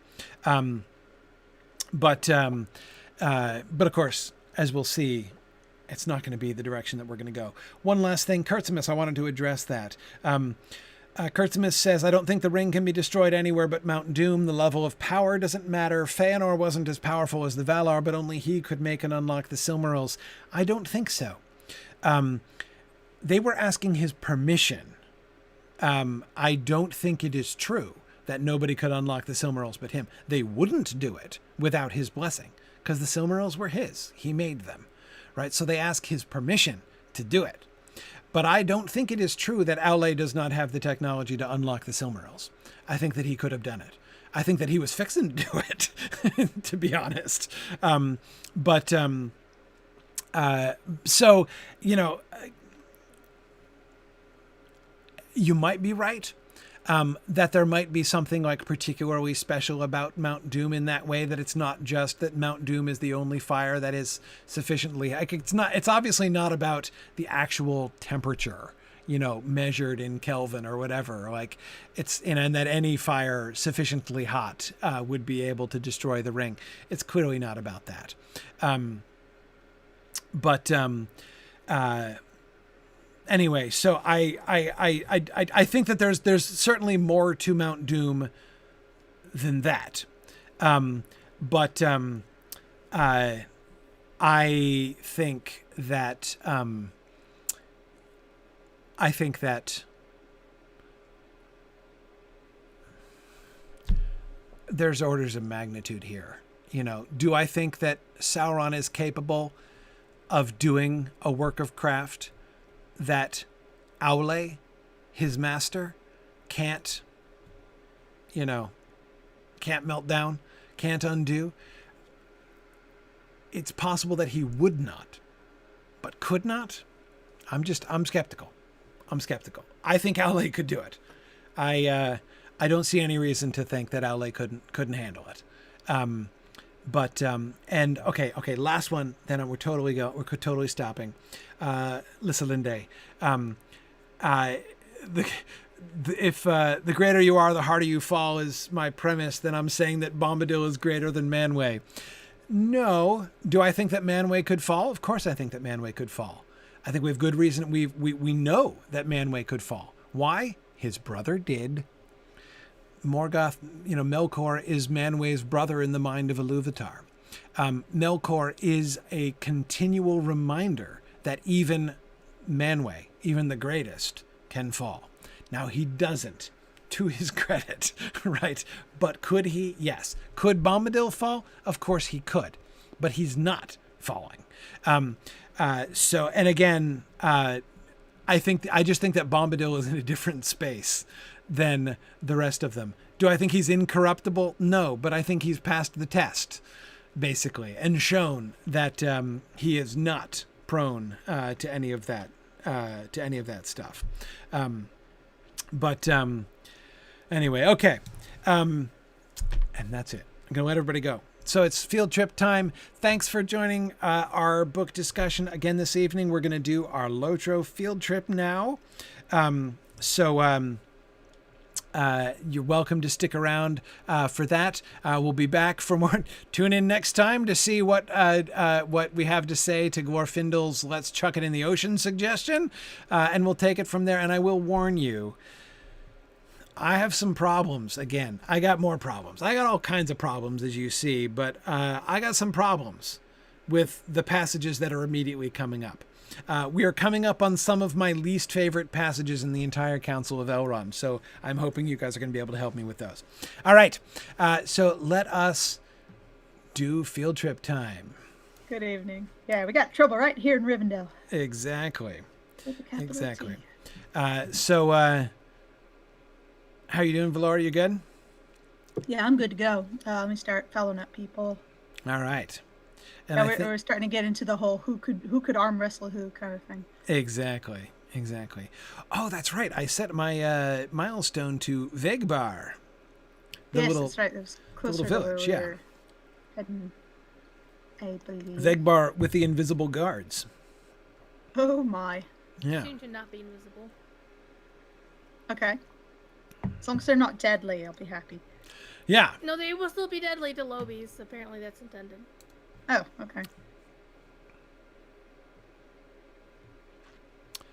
But of course, as we'll see, it's not going to be the direction that we're going to go. One last thing, Kurtzimus, I wanted to address that. Kurtzimus says, I don't think the ring can be destroyed anywhere but Mount Doom. The level of power doesn't matter. Feanor wasn't as powerful as the Valar, but only he could make and unlock the Silmarils. I don't think so. They were asking his permission. I don't think it is true that nobody could unlock the Silmarils but him. They wouldn't do it without his blessing, because the Silmarils were his. He made them, right? So they ask his permission to do it. But I don't think it is true that Aule does not have the technology to unlock the Silmarils. I think that he could have done it. I think that he was fixing to do it, to be honest. So, you know, you might be right. That there might be something like particularly special about Mount Doom in that way, that it's not just that Mount Doom is the only fire that is sufficiently, like, it's obviously not about the actual temperature, you know, measured in Kelvin or whatever, like and that any fire sufficiently hot would be able to destroy the ring. It's clearly not about that. Anyway, so I think that there's certainly more to Mount Doom than that. I think that there's orders of magnitude here. You know, do I think that Sauron is capable of doing a work of craft that Aule, his master, can't melt down, can't undo? It's possible that he would not, but could not? I'm skeptical. I think Aule could do it. I don't see any reason to think that Aule couldn't handle it. Okay, last one. Then we're totally stopping. Lissalinde. If the greater you are, the harder you fall is my premise. Then I'm saying that Bombadil is greater than Manwë. No. Do I think that Manwë could fall? Of course, I think that Manwë could fall. I think we have good reason. We know that Manwë could fall. Why? His brother did. Morgoth, Melkor is Manwë's brother in the mind of Ilúvatar. Melkor is a continual reminder that even Manwë, even the greatest, can fall. Now, he doesn't, to his credit, right? But could he? Yes. Could Bombadil fall? Of course he could, but he's not falling. I just think that Bombadil is in a different space than the rest of them. Do I think he's incorruptible? No, but I think he's passed the test, basically, and shown that he is not prone to any of that stuff. Anyway, okay, and that's it. I'm gonna let everybody go. So it's field trip time. Thanks for joining our book discussion again this evening. We're gonna do our Lotro field trip now. You're welcome to stick around for that. We'll be back for more. Tune in next time to see what we have to say to Glorfindel's "Let's chuck it in the ocean" suggestion, and we'll take it from there. And I will warn you, I have some problems. Again, I got more problems. I got all kinds of problems, as you see, but I got some problems with the passages that are immediately coming up. We are coming up on some of my least favorite passages in the entire Council of Elrond, so I'm hoping you guys are going to be able to help me with those. All right, so let us do field trip time. Good evening. Yeah, we got trouble right here in Rivendell. Exactly. Exactly. How you doing, Valar? You good? Yeah, I'm good to go. Let me start following up people. All right. And yeah, we're starting to get into the whole who could arm wrestle who kind of thing. Exactly. Oh, that's right. I set my milestone to Vegbar. That's right. It was closer to where we were heading, I believe. Vegbar with the invisible guards. Oh my. Yeah. They seem to not be invisible. Okay. As long as they're not deadly, I'll be happy. Yeah. No, they will still be deadly to lobies. Apparently that's intended. Oh, okay.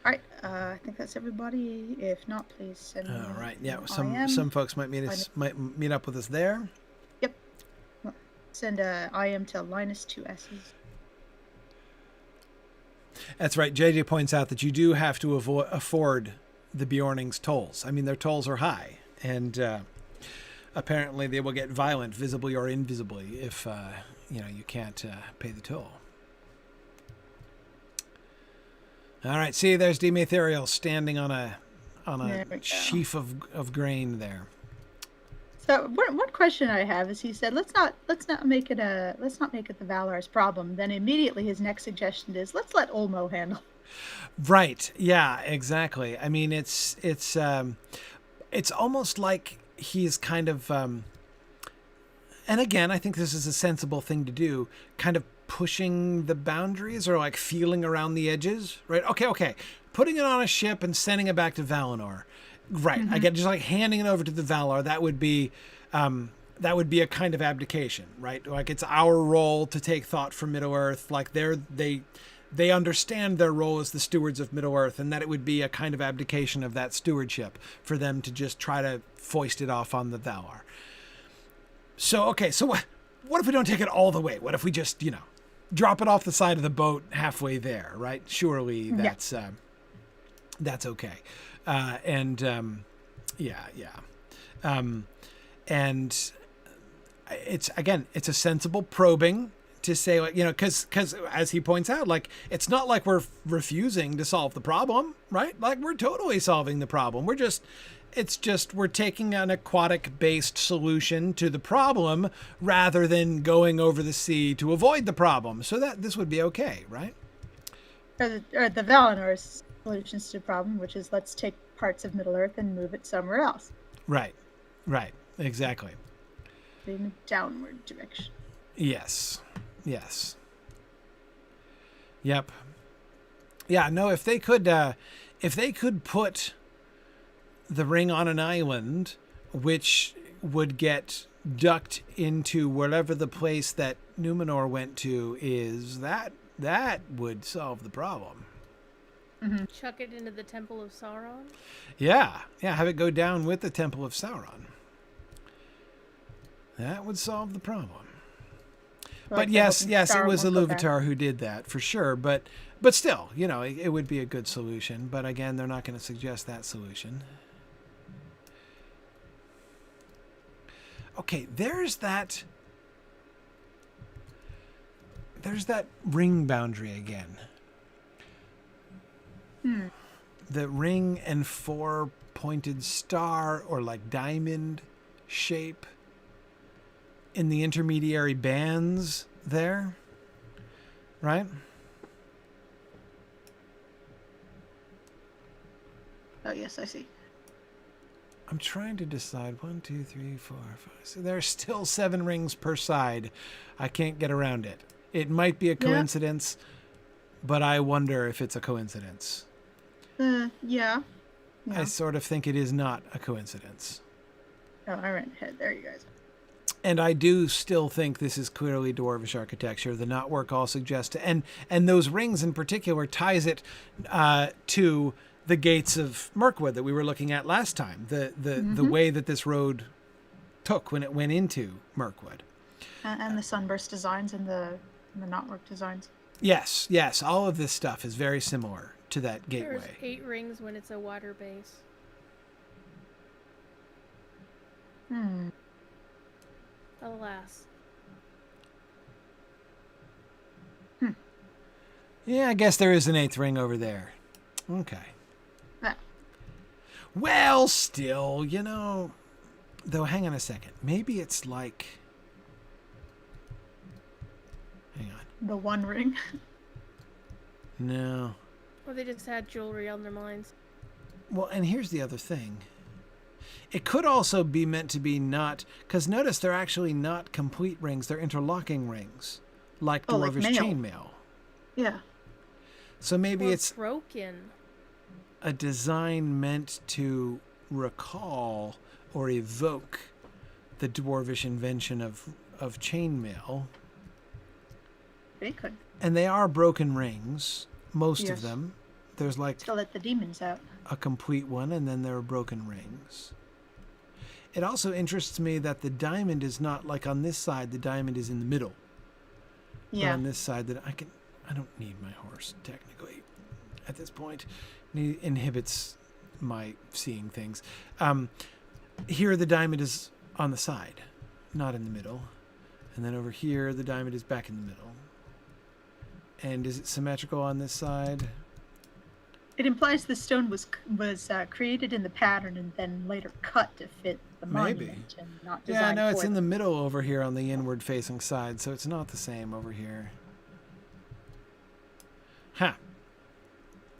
Alright, I think that's everybody. If not, please send me. All right. Yeah, some folks might meet up with us there. Yep. Send IM to Linus 2 S's. That's right. JJ points out that you do have to afford the Bjorning's tolls. I mean, their tolls are high, and apparently they will get violent, visibly or invisibly, if you can't pay the toll. All right, see, there's Demethyriel standing on a sheaf of grain there. So one question I have is, he said, let's not make it the Valar's problem. Then immediately his next suggestion is, let's let Olmo handle. Right. Yeah, exactly. I mean, it's almost like he's kind of, and again, I think this is a sensible thing to do, kind of pushing the boundaries or like feeling around the edges, right? Okay. Putting it on a ship and sending it back to Valinor. Right. I get just like handing it over to the Valar. That would be a kind of abdication, right? Like it's our role to take thought for Middle-earth. Like they understand their role as the stewards of Middle-earth, and that it would be a kind of abdication of that stewardship for them to just try to foist it off on the Valar. So, okay, so what if we don't take it all the way? What if we just, drop it off the side of the boat halfway there, right? Surely that's okay. And it's a sensible probing to say, like, because as he points out, like, it's not like we're refusing to solve the problem, right? Like, we're totally solving the problem. We're taking an aquatic-based solution to the problem rather than going over the sea to avoid the problem. So that this would be okay, right? Or the Valinor's solutions to the problem, which is, let's take parts of Middle-earth and move it somewhere else. Right. Exactly. In a downward direction. Yes. Yep. Yeah, no, if they could put the ring on an island, which would get ducked into wherever the place that Numenor went to is, that would solve the problem. Mm-hmm. Chuck it into the Temple of Sauron? Yeah, have it go down with the Temple of Sauron. That would solve the problem. Like, but yes, it Sauron was won't go Iluvatar who did that, for sure. But still, it would be a good solution. But again, they're not going to suggest that solution. Okay, there's that ring boundary again. The ring and 4-pointed star or like diamond shape in the intermediary bands there, right? Oh, yes, I see. I'm trying to decide. 1, 2, 3, 4, 5. So there's still 7 rings per side. I can't get around it. It might be a coincidence, but I wonder if it's a coincidence. Yeah. I sort of think it is not a coincidence. Oh, I ran ahead. There you guys are. And I do still think this is clearly Dwarvish architecture. The knotwork all suggests, and those rings in particular ties it to the gates of Mirkwood that we were looking at last time. The way that this road took when it went into Mirkwood. And the sunburst designs and the knotwork designs. Yes. All of this stuff is very similar to that gateway. There's 8 rings when it's a water base. Alas. Yeah, I guess there is an 8th ring over there. Okay. Yeah. Well, still, though, hang on a second. Maybe it's like... Hang on. The one ring. No. Or they just had jewelry on their minds. Well, and here's the other thing. It could also be meant to be not... Because notice they're actually not complete rings. They're interlocking rings. Like Dwarvish chainmail. Yeah. So maybe it's broken. A design meant to recall or evoke the Dwarvish invention of chainmail. They could. And they are broken rings, most of them. There's like... To let the demons out. A complete one, and then there are broken rings. It also interests me that the diamond is not like on this side, the diamond is in the middle. Yeah. But on this side, I don't need my horse, technically, at this point. It inhibits my seeing things. Here, the diamond is on the side, not in the middle. And then over here, the diamond is back in the middle. And is it symmetrical on this side? It implies the stone was created in the pattern and then later cut to fit the Maybe. monument and not Yeah, designed no, for it's in them. the middle over here on the inward facing side, so it's not the same over here. Huh.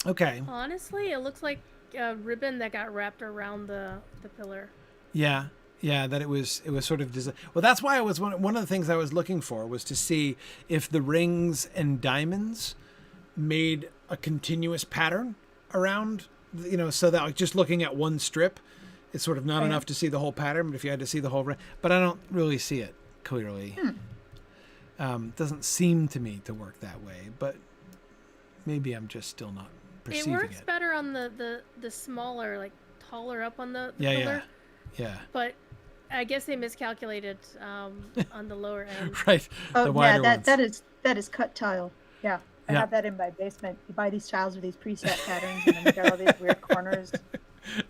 Okay. Honestly, it looks like a ribbon that got wrapped around the pillar. Yeah. Yeah, that it was sort of well, that's why I was one of the things I was looking for was to see if the rings and diamonds made a continuous pattern around, so that like just looking at one strip, it's sort of not enough to see the whole pattern, but if you had to see the whole ring, but I don't really see it clearly. Doesn't seem to me to work that way, but maybe I'm just still not perceiving it. It works better on the smaller, like taller up on the Yeah, pillar. Yeah. But I guess they miscalculated on the lower end. Right. Oh, the wider ones. that is cut tile. Yeah. I Yeah. have that in my basement. You buy these tiles with these preset patterns and then you got all these weird corners.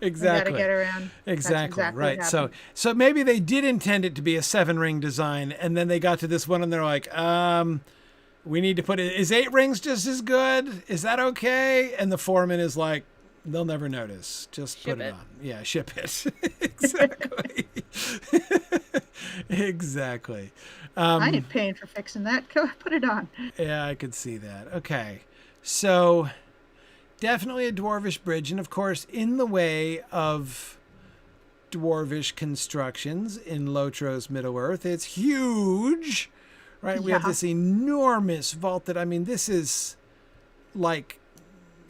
Exactly. You gotta get around. Exactly. That's Right. what So happened. maybe they did intend it to be a 7-ring design, and then they got to this one and they're like, we need to put it. Is 8 rings just as good? Is that okay? And the foreman is like, they'll never notice. Just Ship put it it. on. Yeah, ship it. Exactly. Exactly. I ain't paying for fixing that. Go put it on. Yeah, I could see that. Okay. So definitely a dwarvish bridge. And of course, in the way of dwarvish constructions in Lotro's Middle-earth, it's huge, right? We have Yeah. this enormous vaulted, this is like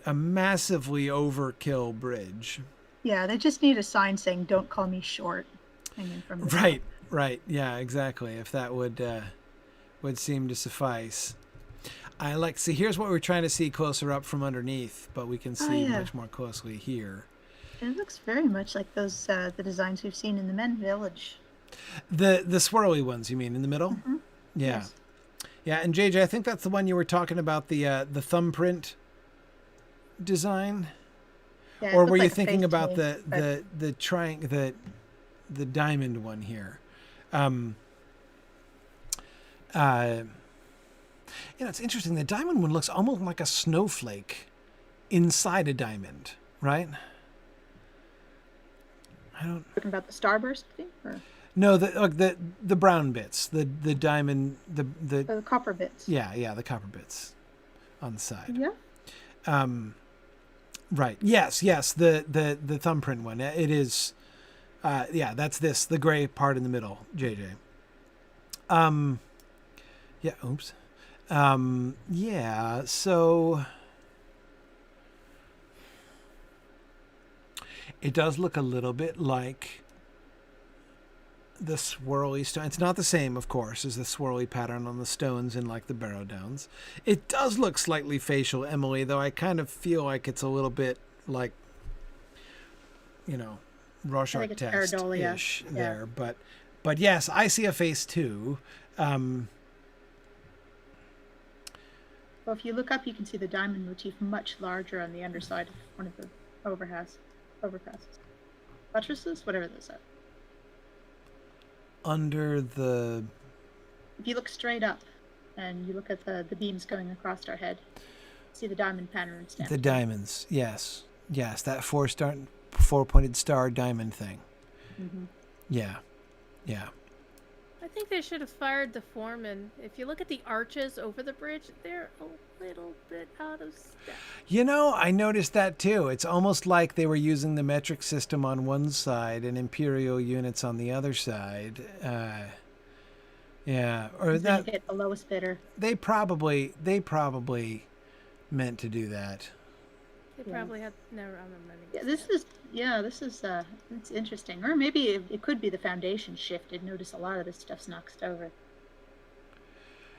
a massively overkill bridge. Yeah, they just need a sign saying "Don't call me short." Hanging from the top. Right. Yeah, exactly. If that would seem to suffice. See, here's what we're trying to see closer up from underneath, but we can see yeah. much more closely here. It looks very much like those the designs we've seen in the Men Village. The swirly ones, you mean, in the middle? Mm-hmm. Yeah. Yes. Yeah, and JJ, I think that's the one you were talking about, the thumbprint design. Yeah, it Or looked were you like a thinking face to about me, but the diamond one here? It's interesting. The diamond one looks almost like a snowflake inside a diamond, right? I don't. talking about the starburst thing, or No, the brown bits, the diamond, the copper bits. yeah, the copper bits on the side. Yeah. Right. Yes. The thumbprint one. It is. That's the gray part in the middle, JJ. Yeah. Oops. Yeah. So it does look a little bit like the swirly stone. It's not the same, of course, as the swirly pattern on the stones in like the Barrow Downs. It does look slightly facial, Emily, though I kind of feel like it's a little bit like, Rorschach it's test-ish pareidolia. Yeah. there. But yes, I see a face too. Well, if you look up, you can see the diamond motif much larger on the underside of one of the overpasses. Buttresses? Whatever those are. Under the... If you look straight up and you look at the beams going across our head, see the diamond pattern stamped. The diamonds, yes. Yes, that four-pointed star diamond thing. Mm-hmm. Yeah. I think they should have fired the foreman. If you look at the arches over the bridge, they're a little bit out of step. I noticed that too. It's almost like they were using the metric system on one side and imperial units on the other side. Yeah, or Then that you get the lowest bidder. they probably meant to do that. They Yeah. probably had never. I'm Yeah, this is it's interesting. Or maybe it could be the foundation shifted. Notice a lot of this stuff's knocked over.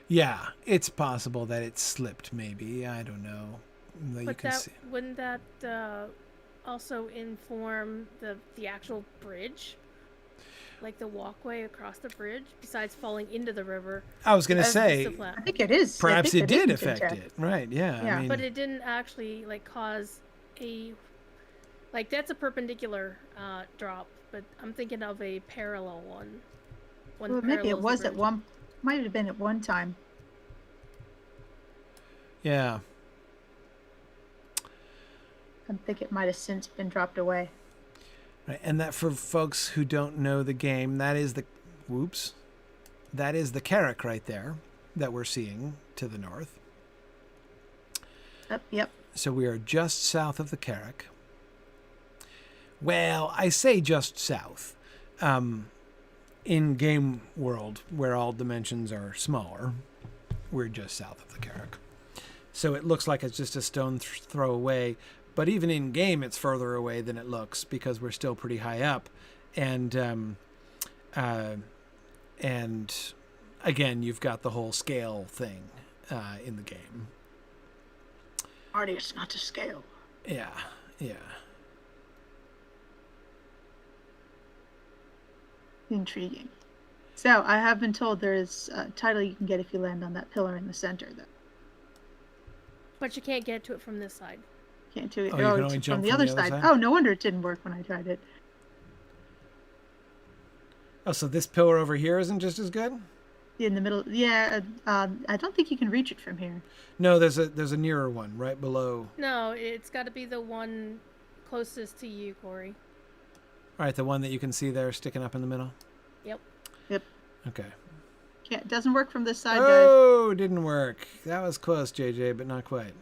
Yeah, it's possible that it slipped. Maybe, I don't know. You But can see. wouldn't that also inform the actual bridge, like the walkway across the bridge? Besides falling into the river, I was gonna as say, the flat. I think it is. I perhaps think it did is affect intact. it. Right? Yeah. Yeah. I mean, But it didn't actually cause a that's a perpendicular drop. But I'm thinking of a parallel one. Well, maybe it parallels the was at bridge. one. might have been at one time. Yeah. I think it might have since been dropped away. Right. And that, for folks who don't know the game, that is the Carrick right there that we're seeing to the north. Yep. So we are just south of the Carrick. Well, I say just south. In game world, where all dimensions are smaller, we're just south of the Carrick. So it looks like it's just a stone throw away. But even in game, it's further away than it looks because we're still pretty high up. And again, you've got the whole scale thing in the game. Marty, it's not to scale. Yeah. Intriguing. So I have been told there is a title you can get if you land on that pillar in the center, though. But you can't get to it from this side. Can't do it. Oh, you can only it's jump from the other side. side? Oh, no wonder it didn't work when I tried it. Oh, so this pillar over here isn't just as good? In the middle, yeah. I don't think you can reach it from here. No, there's a nearer one right below. No, it's got to be the one closest to you, Corey. All right, the one that you can see there sticking up in the middle? Yep. Okay. It doesn't work from this side, guys. Oh, didn't work. That was close, JJ, but not quite.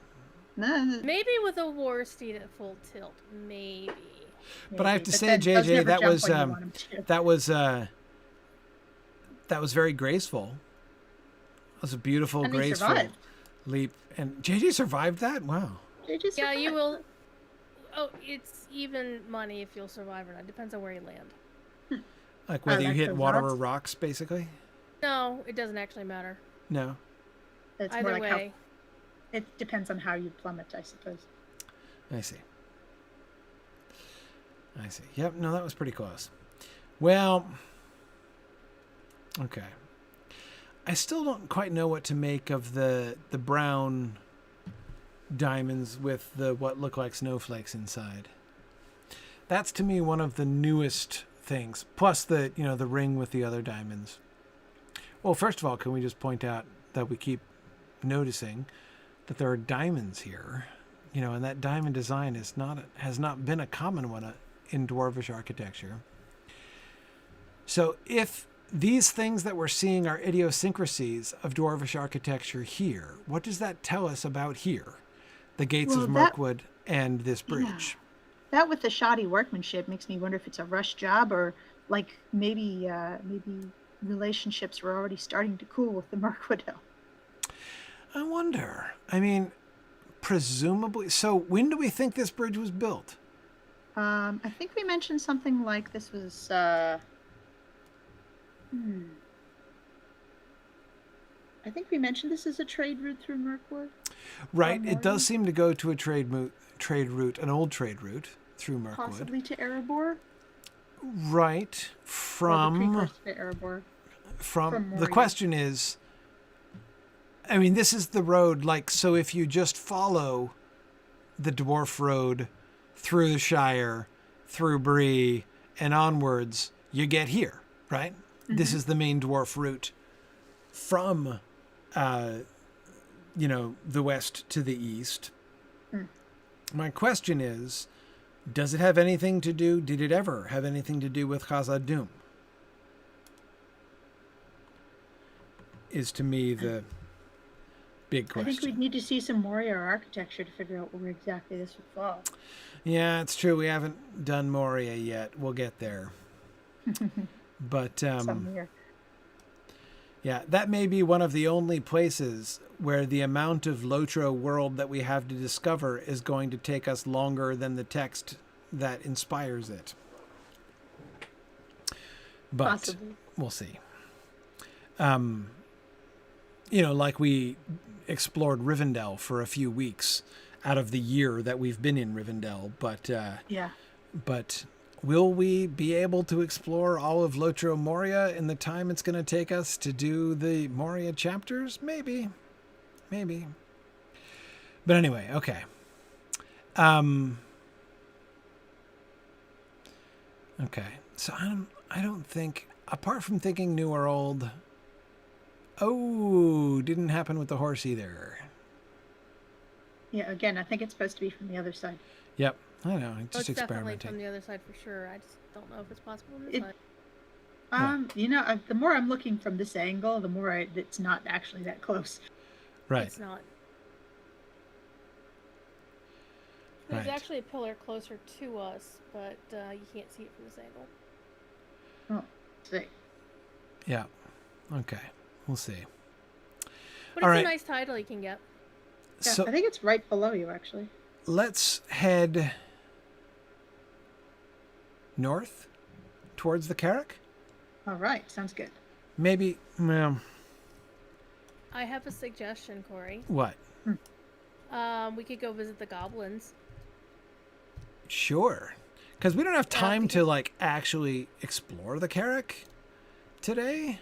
No, Maybe with a war steed at full tilt. Maybe. But I have to say, then those JJ, never that jump was when you want 'em to. that was very graceful. It was a beautiful, And they graceful survived. leap. And JJ survived that? Wow. They just Yeah, you survived. will. Oh, it's even money if you'll survive or not. Depends on where you land. Like whether you like hit those water rocks? or rocks, basically? No, it doesn't actually matter. No. It's more Either like way. it depends on how you plummet, I suppose. I see. Yep, no, that was pretty close. Well, okay. I still don't quite know what to make of the brown diamonds with the what look like snowflakes inside. That's to me one of the newest things. Plus the ring with the other diamonds. Well, first of all, can we just point out that we keep noticing that there are diamonds here, and that diamond design has not been a common one in dwarvish architecture. So if these things that we're seeing are idiosyncrasies of dwarvish architecture here, what does that tell us about here? The gates of Mirkwood and this bridge. Yeah. That with the shoddy workmanship makes me wonder if it's a rush job or like maybe relationships were already starting to cool with the Mirkwood Hill. I wonder. I mean, presumably. So when do we think this bridge was built? I think we mentioned something like this was. I think we mentioned this is a trade route through Mirkwood. Right. It does seem to go to a trade route, an old trade route through Mirkwood. Possibly to Erebor. Right. Or the precursor to Erebor. From the question is, I mean, this is the road. Like, so if you just follow the dwarf road through the Shire, through Bree, and onwards, you get here, right? Mm-hmm. This is the main dwarf route from, the west to the east. Mm. My question is, did it ever have anything to do with Khazad-dûm? Is to me the big question. I think we'd need to see some Moria architecture to figure out where exactly this would fall. Yeah, it's true. We haven't done Moria yet. We'll get there. But Somewhere. Yeah, that may be one of the only places where the amount of Lotro world that we have to discover is going to take us longer than the text that inspires it. But Possibly. We'll see. Like we explored Rivendell for a few weeks out of the year that we've been in Rivendell, but will we be able to explore all of Lotro Moria in the time it's going to take us to do the Moria chapters? Maybe. But anyway, okay. Okay. So I don't think, apart from thinking new or old, Oh, didn't happen with the horse either. Yeah, again, I think it's supposed to be from the other side. Yep. I know. Oh, Just it's definitely experimenting. from the other side for sure. I just don't know if it's possible on this It- side. The more I'm looking from this angle, the more it's not actually that close. Right. It's not. There's Right. actually a pillar closer to us, but you can't see it from this angle. Oh, see. Yeah. Okay. We'll see. But All it's right. a nice title you can get. Yeah, So I think it's right below you, actually. let's head north towards the Carrick. All right, sounds good. Maybe. I have a suggestion, Corey. What? We could go visit the goblins. Sure. Because we don't have time to because- like actually explore the Carrick today.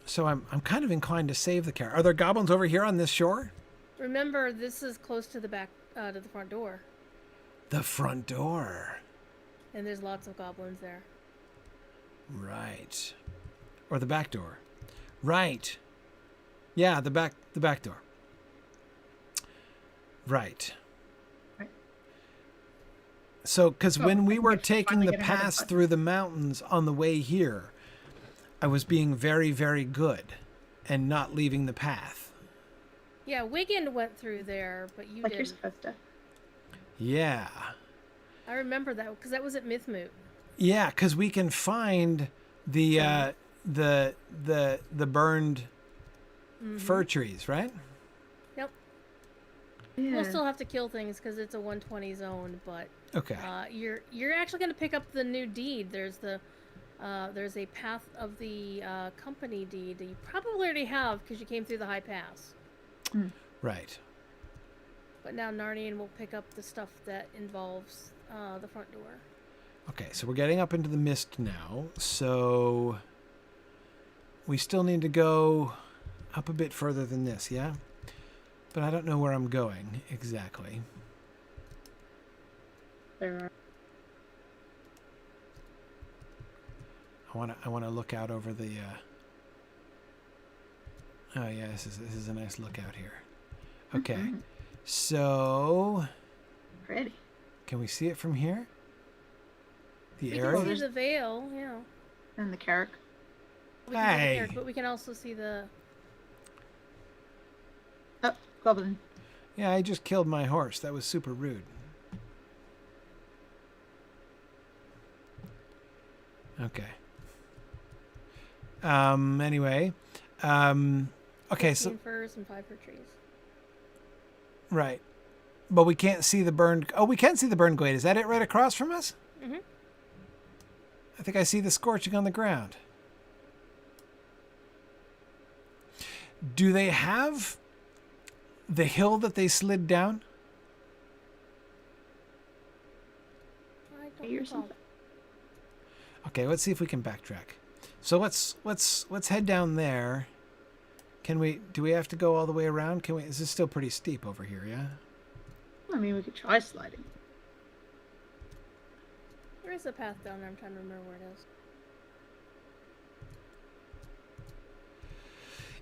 So I'm kind of inclined to save the Carrick. Are there goblins over here on this shore? Remember, this is close to the back, to the front door, The front door. and there's lots of goblins there. Right. Or the back door. Right. Yeah, the back door. Right. Right. So, because Oh, when I we think were we taking finally the get ahead of pass us. through the mountains on the way here, I was being very, very good and not leaving the path. Yeah, Wiggin went through there, but you Like you're didn't. supposed to. Yeah. I remember that because that was at Mythmoot. Yeah, because we can find the burned fir trees, right? Yep. Yeah. We'll still have to kill things because it's a 120 zone, but Okay. you're actually going to pick up the new deed. There's a path of the company deed that you probably already have because you came through the high pass. Right. But now Narnian will pick up the stuff that involves the front door. Okay, so we're getting up into the mist now. So we still need to go up a bit further than this, yeah? But I don't know where I'm going exactly. There are. I want to look out over the Oh yeah, this is a nice lookout here. Okay. Mhm. So Pretty. can we see it from here? The We area? can see the veil, yeah. And the Carrick. We can see the Hey. Carrick, but we can also see the. Oh, Goblin. Yeah, I just killed my horse. That was super rude. Okay. Anyway. Okay, so 15 firs and 5 fir trees. right. But we can't see the burned. Oh, we can see the burned glade. Is that it right across from us? Mhm. I think I see the scorching on the ground. Do they have the hill that they slid down? I don't Or recall. something. Okay, let's see if we can backtrack. So let's head down there. Do we have to go all the way around? Is this still pretty steep over here, yeah? I mean, we could try sliding. There is a path down there. I'm trying to remember where it is.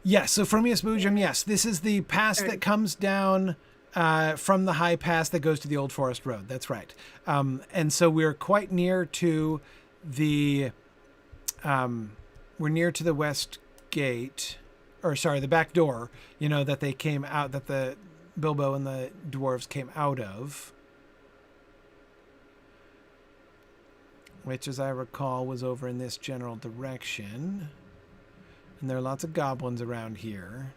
Yes, so Frumius Bujum, yes. This is the pass that comes down from the high pass that goes to the Old Forest Road. That's right. And so we're quite near to the west gate, or sorry, the back door, that they came out, that the Bilbo and the dwarves came out of. Which, as I recall, was over in this general direction. And there are lots of goblins around here.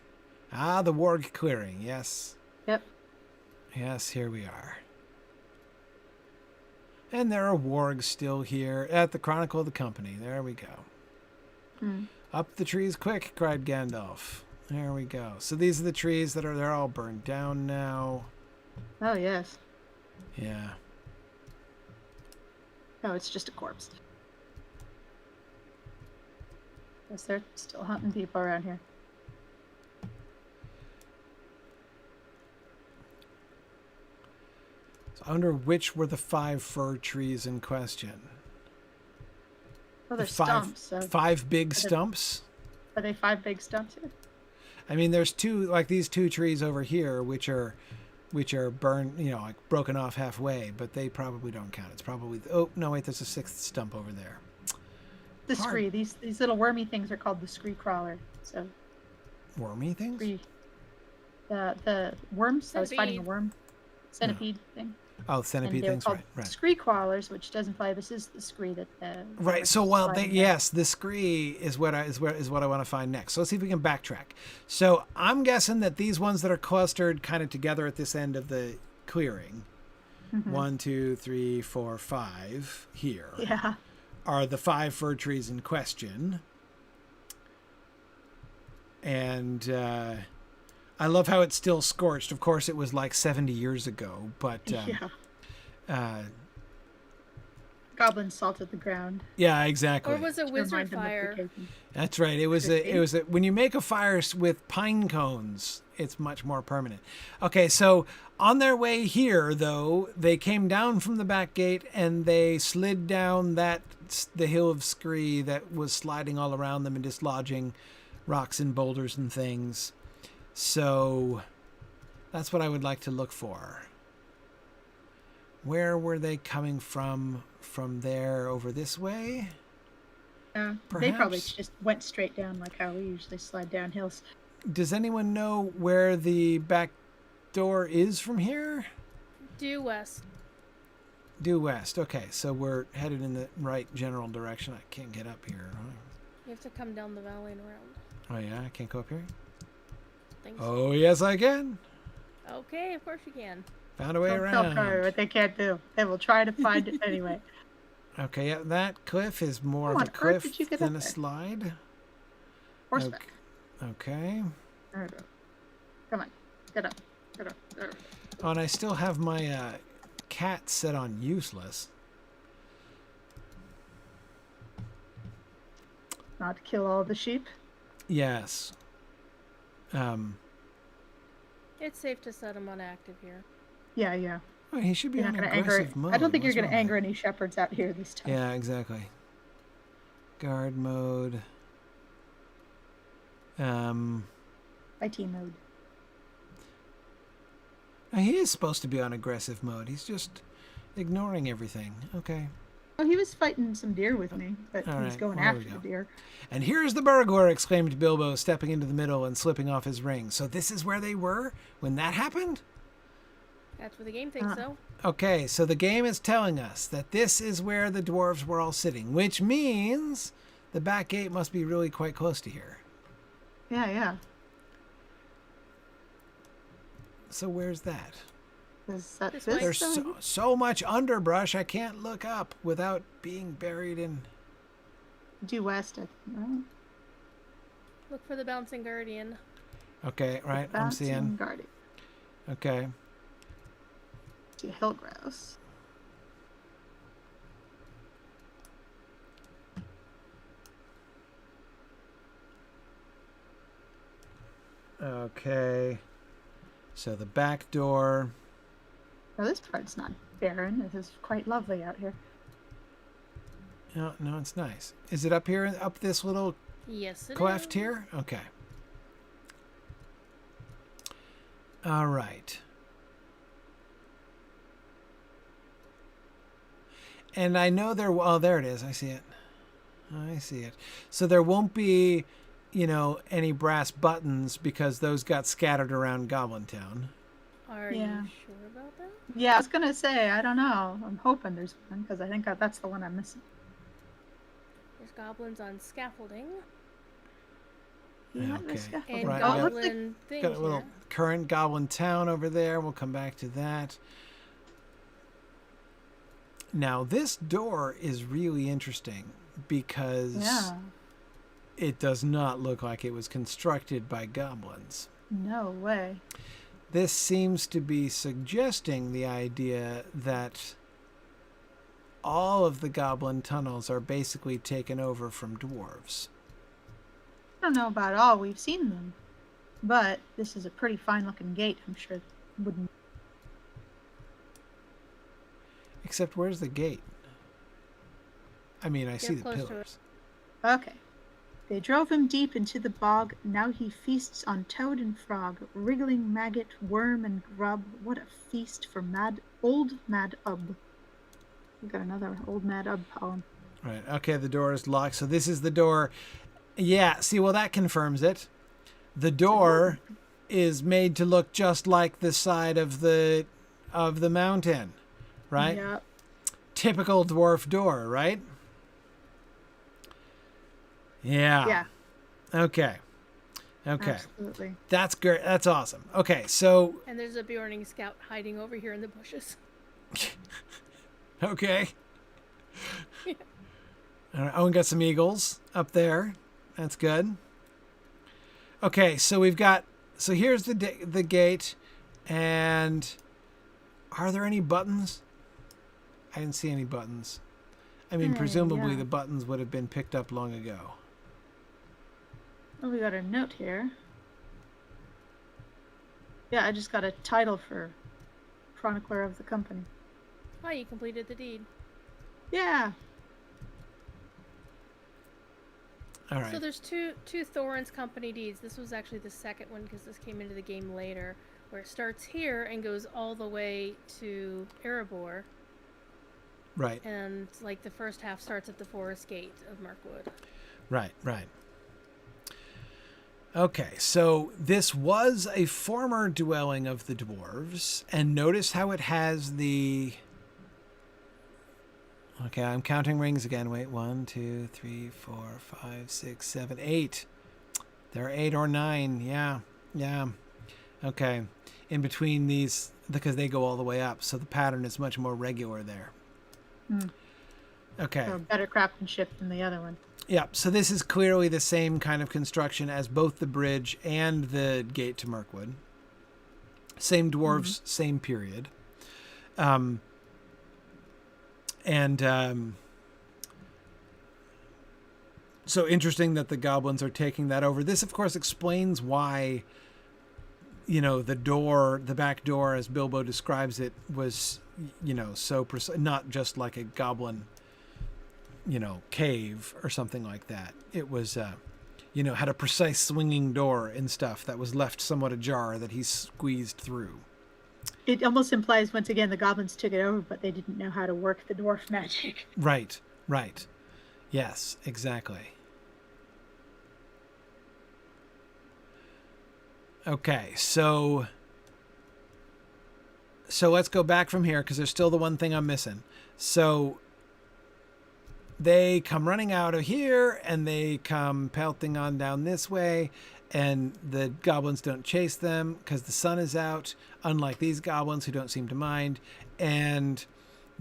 Ah, the warg clearing, yes. Yep. Yes, here we are. And there are wargs still here at the Chronicle of the Company. There we go. Up the trees quick, cried Gandalf. There we go. So these are the trees they're all burned down now. Oh, yes. Yeah. Oh, it's just a corpse. Guess they're still hunting people around here. So I wonder which were the 5 fir trees in question. Oh, they're The five, stumps. So 5 big stumps? Are they 5 big stumps here? I mean, there's two, like these 2 trees over here, which are burned, like broken off halfway, but they probably don't count. It's probably, oh, no, wait, there's a 6th stump over there. The Hard. scree. These little wormy things are called the scree crawler. So Wormy things? scree. The worms. I was fighting a Centipede. worm. Centipede thing. Oh, And centipede they were things, called right. scree crawlers, which doesn't fly. This is the scree that Right. So, well, sliding down. yes, the scree is what I want to find next. So let's see if we can backtrack. So I'm guessing that these ones that are clustered kind of together at this end of the clearing, Mhm. 1, 2, 3, 4, 5 here, Yeah. are the 5 fir trees in question. And I love how it's still scorched. Of course, it was like 70 years ago, but Yeah. Goblins salted the ground. yeah, exactly. Or was it to wizard remind them of fire? vacation. That's right. It was when you make a fire with pine cones, it's much more permanent. Okay, so on their way here, though, they came down from the back gate and they slid down the hill of scree that was sliding all around them and dislodging rocks and boulders and things. So that's what I would like to look for. Where were they coming from? From there over this way? They probably Perhaps. just went straight down like how we usually slide down hills. Does anyone know where the back door is from here? Due west. Due west. Okay, so we're headed in the right general direction. I can't get up here. You have to come down the valley and around. Oh yeah, I can't go up here? Thanks. Oh yes, I can. Okay, of course you can. Found a way Don't tell Carter around. what they can't do. They will try to find it anyway. Okay, yeah, that cliff is more How of a on earth cliff did you get than up a there? slide. Horseback. Okay. There we go. Come on. Get up. Get up. There. Oh, and I still have my cat set on useless. Not to kill all the sheep. Yes. It's safe to set him on active here. Yeah, yeah. Oh, he should be You're on not going to anger. aggressive mode. I don't think you're What's going to wrong anger with any shepherds out here this it? time. Yeah, exactly. Guard mode. IT mode. He is supposed to be on aggressive mode. He's just ignoring everything. Okay. Well, he was fighting some deer with me, but All he's right, going well, there after we the go. deer. And here's the burglar, exclaimed Bilbo, stepping into the middle and slipping off his ring. So this is where they were when that happened? That's what the game thinks so. Okay, so the game is telling us that this is where the dwarves were all sitting, which means the back gate must be really quite close to here. Yeah, yeah. So where's that? Is that This this? way. There's side? so much underbrush, I can't look up without being buried in... Due west, I think. Right? Look for the bouncing guardian. Okay, right, I'm Bouncing seeing. guardian. Okay. See a hill grouse. Okay. So the back door. Now this part's not barren. It is quite lovely out here. No, it's nice. Is it up here, up this little Yes, it cleft is. here? Okay. All right. And I know there, oh, there it is. I see it. I see it. So there won't be, any brass buttons because those got scattered around Goblin Town. Are Yeah. you sure about that? Yeah, I was gonna say I don't know. I'm hoping there's one because I think that's the one I'm missing. There's goblins on scaffolding You want Okay. this scaffolding? and Right, Oh, it looks like goblin things. Got a little here. current Goblin Town over there. We'll come back to that. Now, this door is really interesting because yeah. it does not look like it was constructed by goblins. No way. This seems to be suggesting the idea that all of the goblin tunnels are basically taken over from dwarves. I don't know about all. We've seen them, but this is a pretty fine-looking gate. I'm sure wouldn't. Except where's the gate? I mean, I see the close to it. pillars. Okay. They drove him deep into the bog. Now he feasts on toad and frog, wriggling maggot, worm, and grub. What a feast for old Mad Ub. We've got another old Mad Ub poem. Right. Okay, the door is locked. So this is the door. Yeah, see, well, that confirms it. The door is made to look just like the side of the mountain, right? Yeah. Typical dwarf door, right? Yeah. Yeah. Okay. Absolutely. That's great. That's awesome. Okay, so And there's a Bjorning scout hiding over here in the bushes. okay. All right. Oh, we got some eagles up there. That's good. Okay, so we've got. So here's the gate, and are there any buttons? I didn't see any buttons. I mean, presumably yeah. the buttons would have been picked up long ago. Oh, we got a note here. Yeah, I just got a title for Chronicler of the Company. Oh, you completed the deed. Yeah. All right. So there's two Thorin's company deeds. This was actually the second one because this came into the game later, where it starts here and goes all the way to Erebor. Right. And like the first half starts at the Forest Gate of Mirkwood. Right. Okay, so this was a former dwelling of the dwarves, and notice how it has the... Okay, I'm counting rings again. Wait, 1, 2, 3, 4, 5, 6, 7, 8. There are 8 or 9. Yeah. Okay, in between these, because they go all the way up, so the pattern is much more regular there. Okay. So better craftsmanship than the other one. Yeah, so this is clearly the same kind of construction as both the bridge and the gate to Mirkwood. Same dwarves, same period. So interesting that the goblins are taking that over. This, of course, explains why, the back door, as Bilbo describes it, was, so precise, not just like a goblin cave or something like that. It was, had a precise swinging door and stuff that was left somewhat ajar that he squeezed through. It almost implies, once again, the goblins took it over, but they didn't know how to work the dwarf magic. Right. Yes, exactly. Okay, so let's go back from here because there's still the one thing I'm missing. So they come running out of here and they come pelting on down this way, and the goblins don't chase them because the sun is out, unlike these goblins who don't seem to mind. And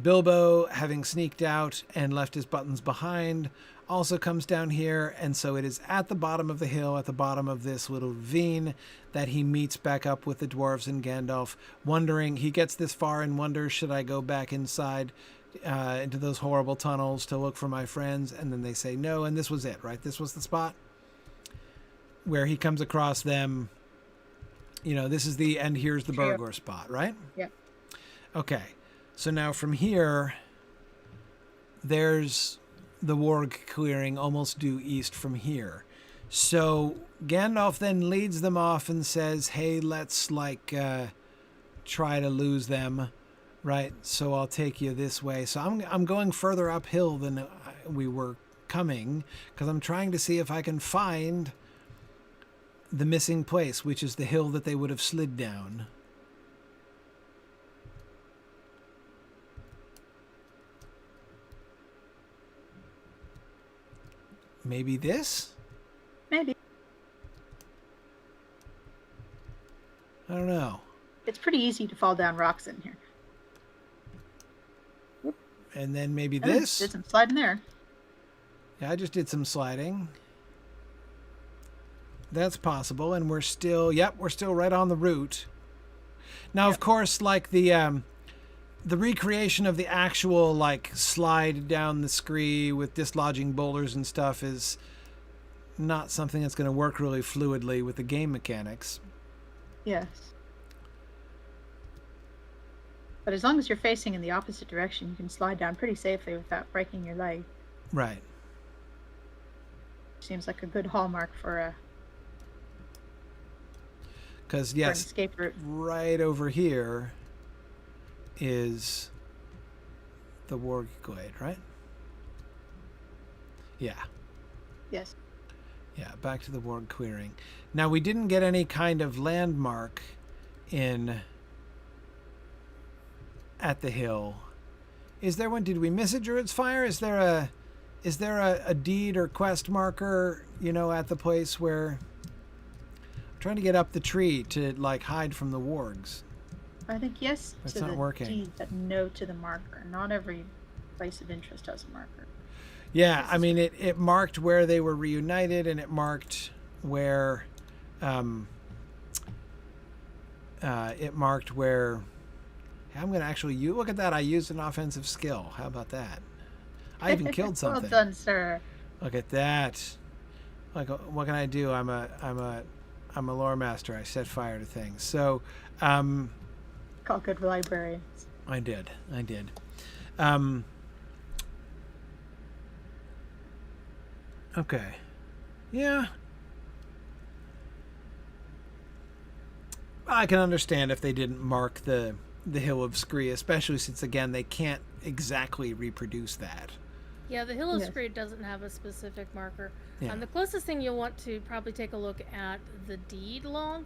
Bilbo, having sneaked out and left his buttons behind, also comes down here, and so it is at the bottom of the hill, at the bottom of this little ravine, that he meets back up with the dwarves and Gandalf, wondering, he gets this far and wonders, should I go back inside into those horrible tunnels to look for my friends? And then they say no, and this was it, right? This was the spot where he comes across them. This is the and here's the Burgor spot, right? Yeah. Okay, so now from here, there's the warg clearing almost due east from here. So Gandalf then leads them off and says, hey, let's try to lose them. Right, so I'll take you this way. So I'm going further uphill than we were coming because I'm trying to see if I can find the missing place, which is the hill that they would have slid down. Maybe this? Maybe. I don't know. It's pretty easy to fall down rocks in here. And then maybe this? Did some sliding there. Yeah, I just did some sliding. That's possible, and we're still right on the route. Now, of course, like the recreation of the actual slide down the scree with dislodging boulders and stuff is not something that's going to work really fluidly with the game mechanics. Yes. But as long as you're facing in the opposite direction, you can slide down pretty safely without breaking your leg. Right. Seems like a good hallmark for an Because, yes, escape route. right over here is the Warg Glade, right? Yeah. Yes. Yeah, back to the Warg Clearing. Now, we didn't get any kind of landmark at the hill. Is there one? Did we miss a Druid's Fire? Is there a deed or quest marker, at the place where... I'm trying to get up the tree to, hide from the wargs. I think yes That's to not the working. deed, but no to the marker. Not every place of interest has a marker. Yeah, I mean, it marked where they were reunited, and it marked where... I'm going to actually use... Look at that, I used an offensive skill. How about that? I even killed something. Well done, sir. Look at that. What can I do? I'm a lore master. I set fire to things. So, Call good librarians. I did. Okay. Yeah. I can understand if they didn't mark the Hill of Scree, especially since, again, they can't exactly reproduce that. Yeah, the Hill of Yes. Scree doesn't have a specific marker. Yeah. The closest thing you'll want to probably take a look at the deed log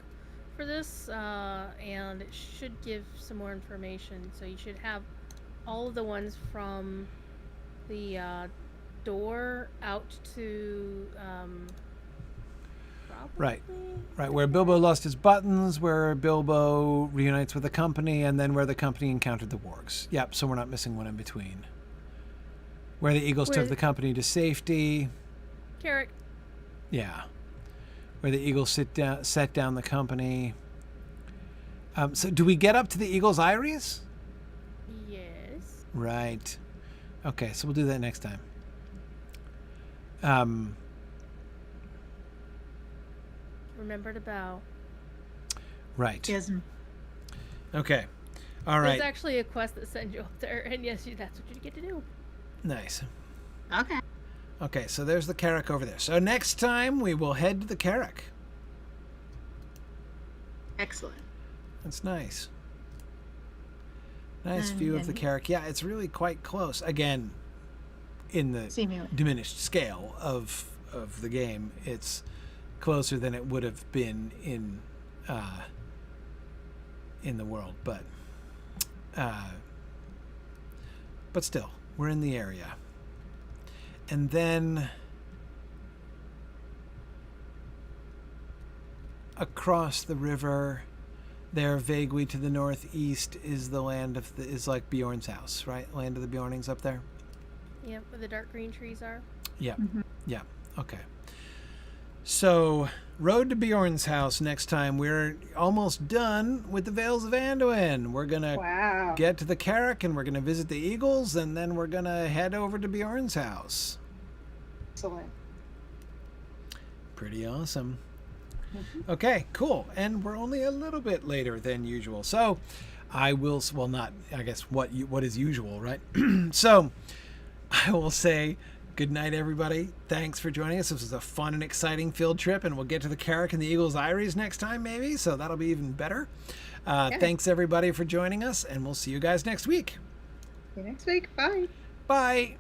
for this, and it should give some more information. So you should have all of the ones from the door out to Right. probably- Right, where Bilbo lost his buttons, where Bilbo reunites with the company, and then where the company encountered the wargs. Yep, so we're not missing one in between. Where the eagles took Where- the company to safety. Carrick. Yeah. Where the eagles set down the company. So do we get up to the eagle's eyries? Yes. Right. Okay, so we'll do that next time. Remember to bow. Right. Yes. Okay. All right. There's actually a quest that sends you up there, and yes, that's what you get to do. Nice. Okay. Okay, so there's the Carrick over there. So next time we will head to the Carrick. Excellent. That's nice. Nice And view of the then- Carrick. Yeah, it's really quite close. Again, in the Seemingly. diminished scale of the game, it's closer than it would have been in the world, but still, we're in the area. And then across the river, there vaguely to the northeast is the land is like Bjorn's house, right? Land of the Bjornings up there. Yep, where the dark green trees are. Yeah. Mhm. Yeah. Okay. So, road to Bjorn's house next time. We're almost done with the Vales of Anduin. We're going to Wow. get to the Carrick, and we're going to visit the Eagles, and then we're going to head over to Bjorn's house. Excellent. Pretty awesome. Mhm. Okay, cool. And we're only a little bit later than usual. So, I will, well, not, I guess, what is usual, right? So, I will say... Good night, everybody. Thanks for joining us. This was a fun and exciting field trip, and we'll get to the Carrick and the Eagles' Eyries next time, maybe, so that'll be even better. Thanks, everybody, for joining us, and we'll see you guys next week. See you next week. Bye. Bye.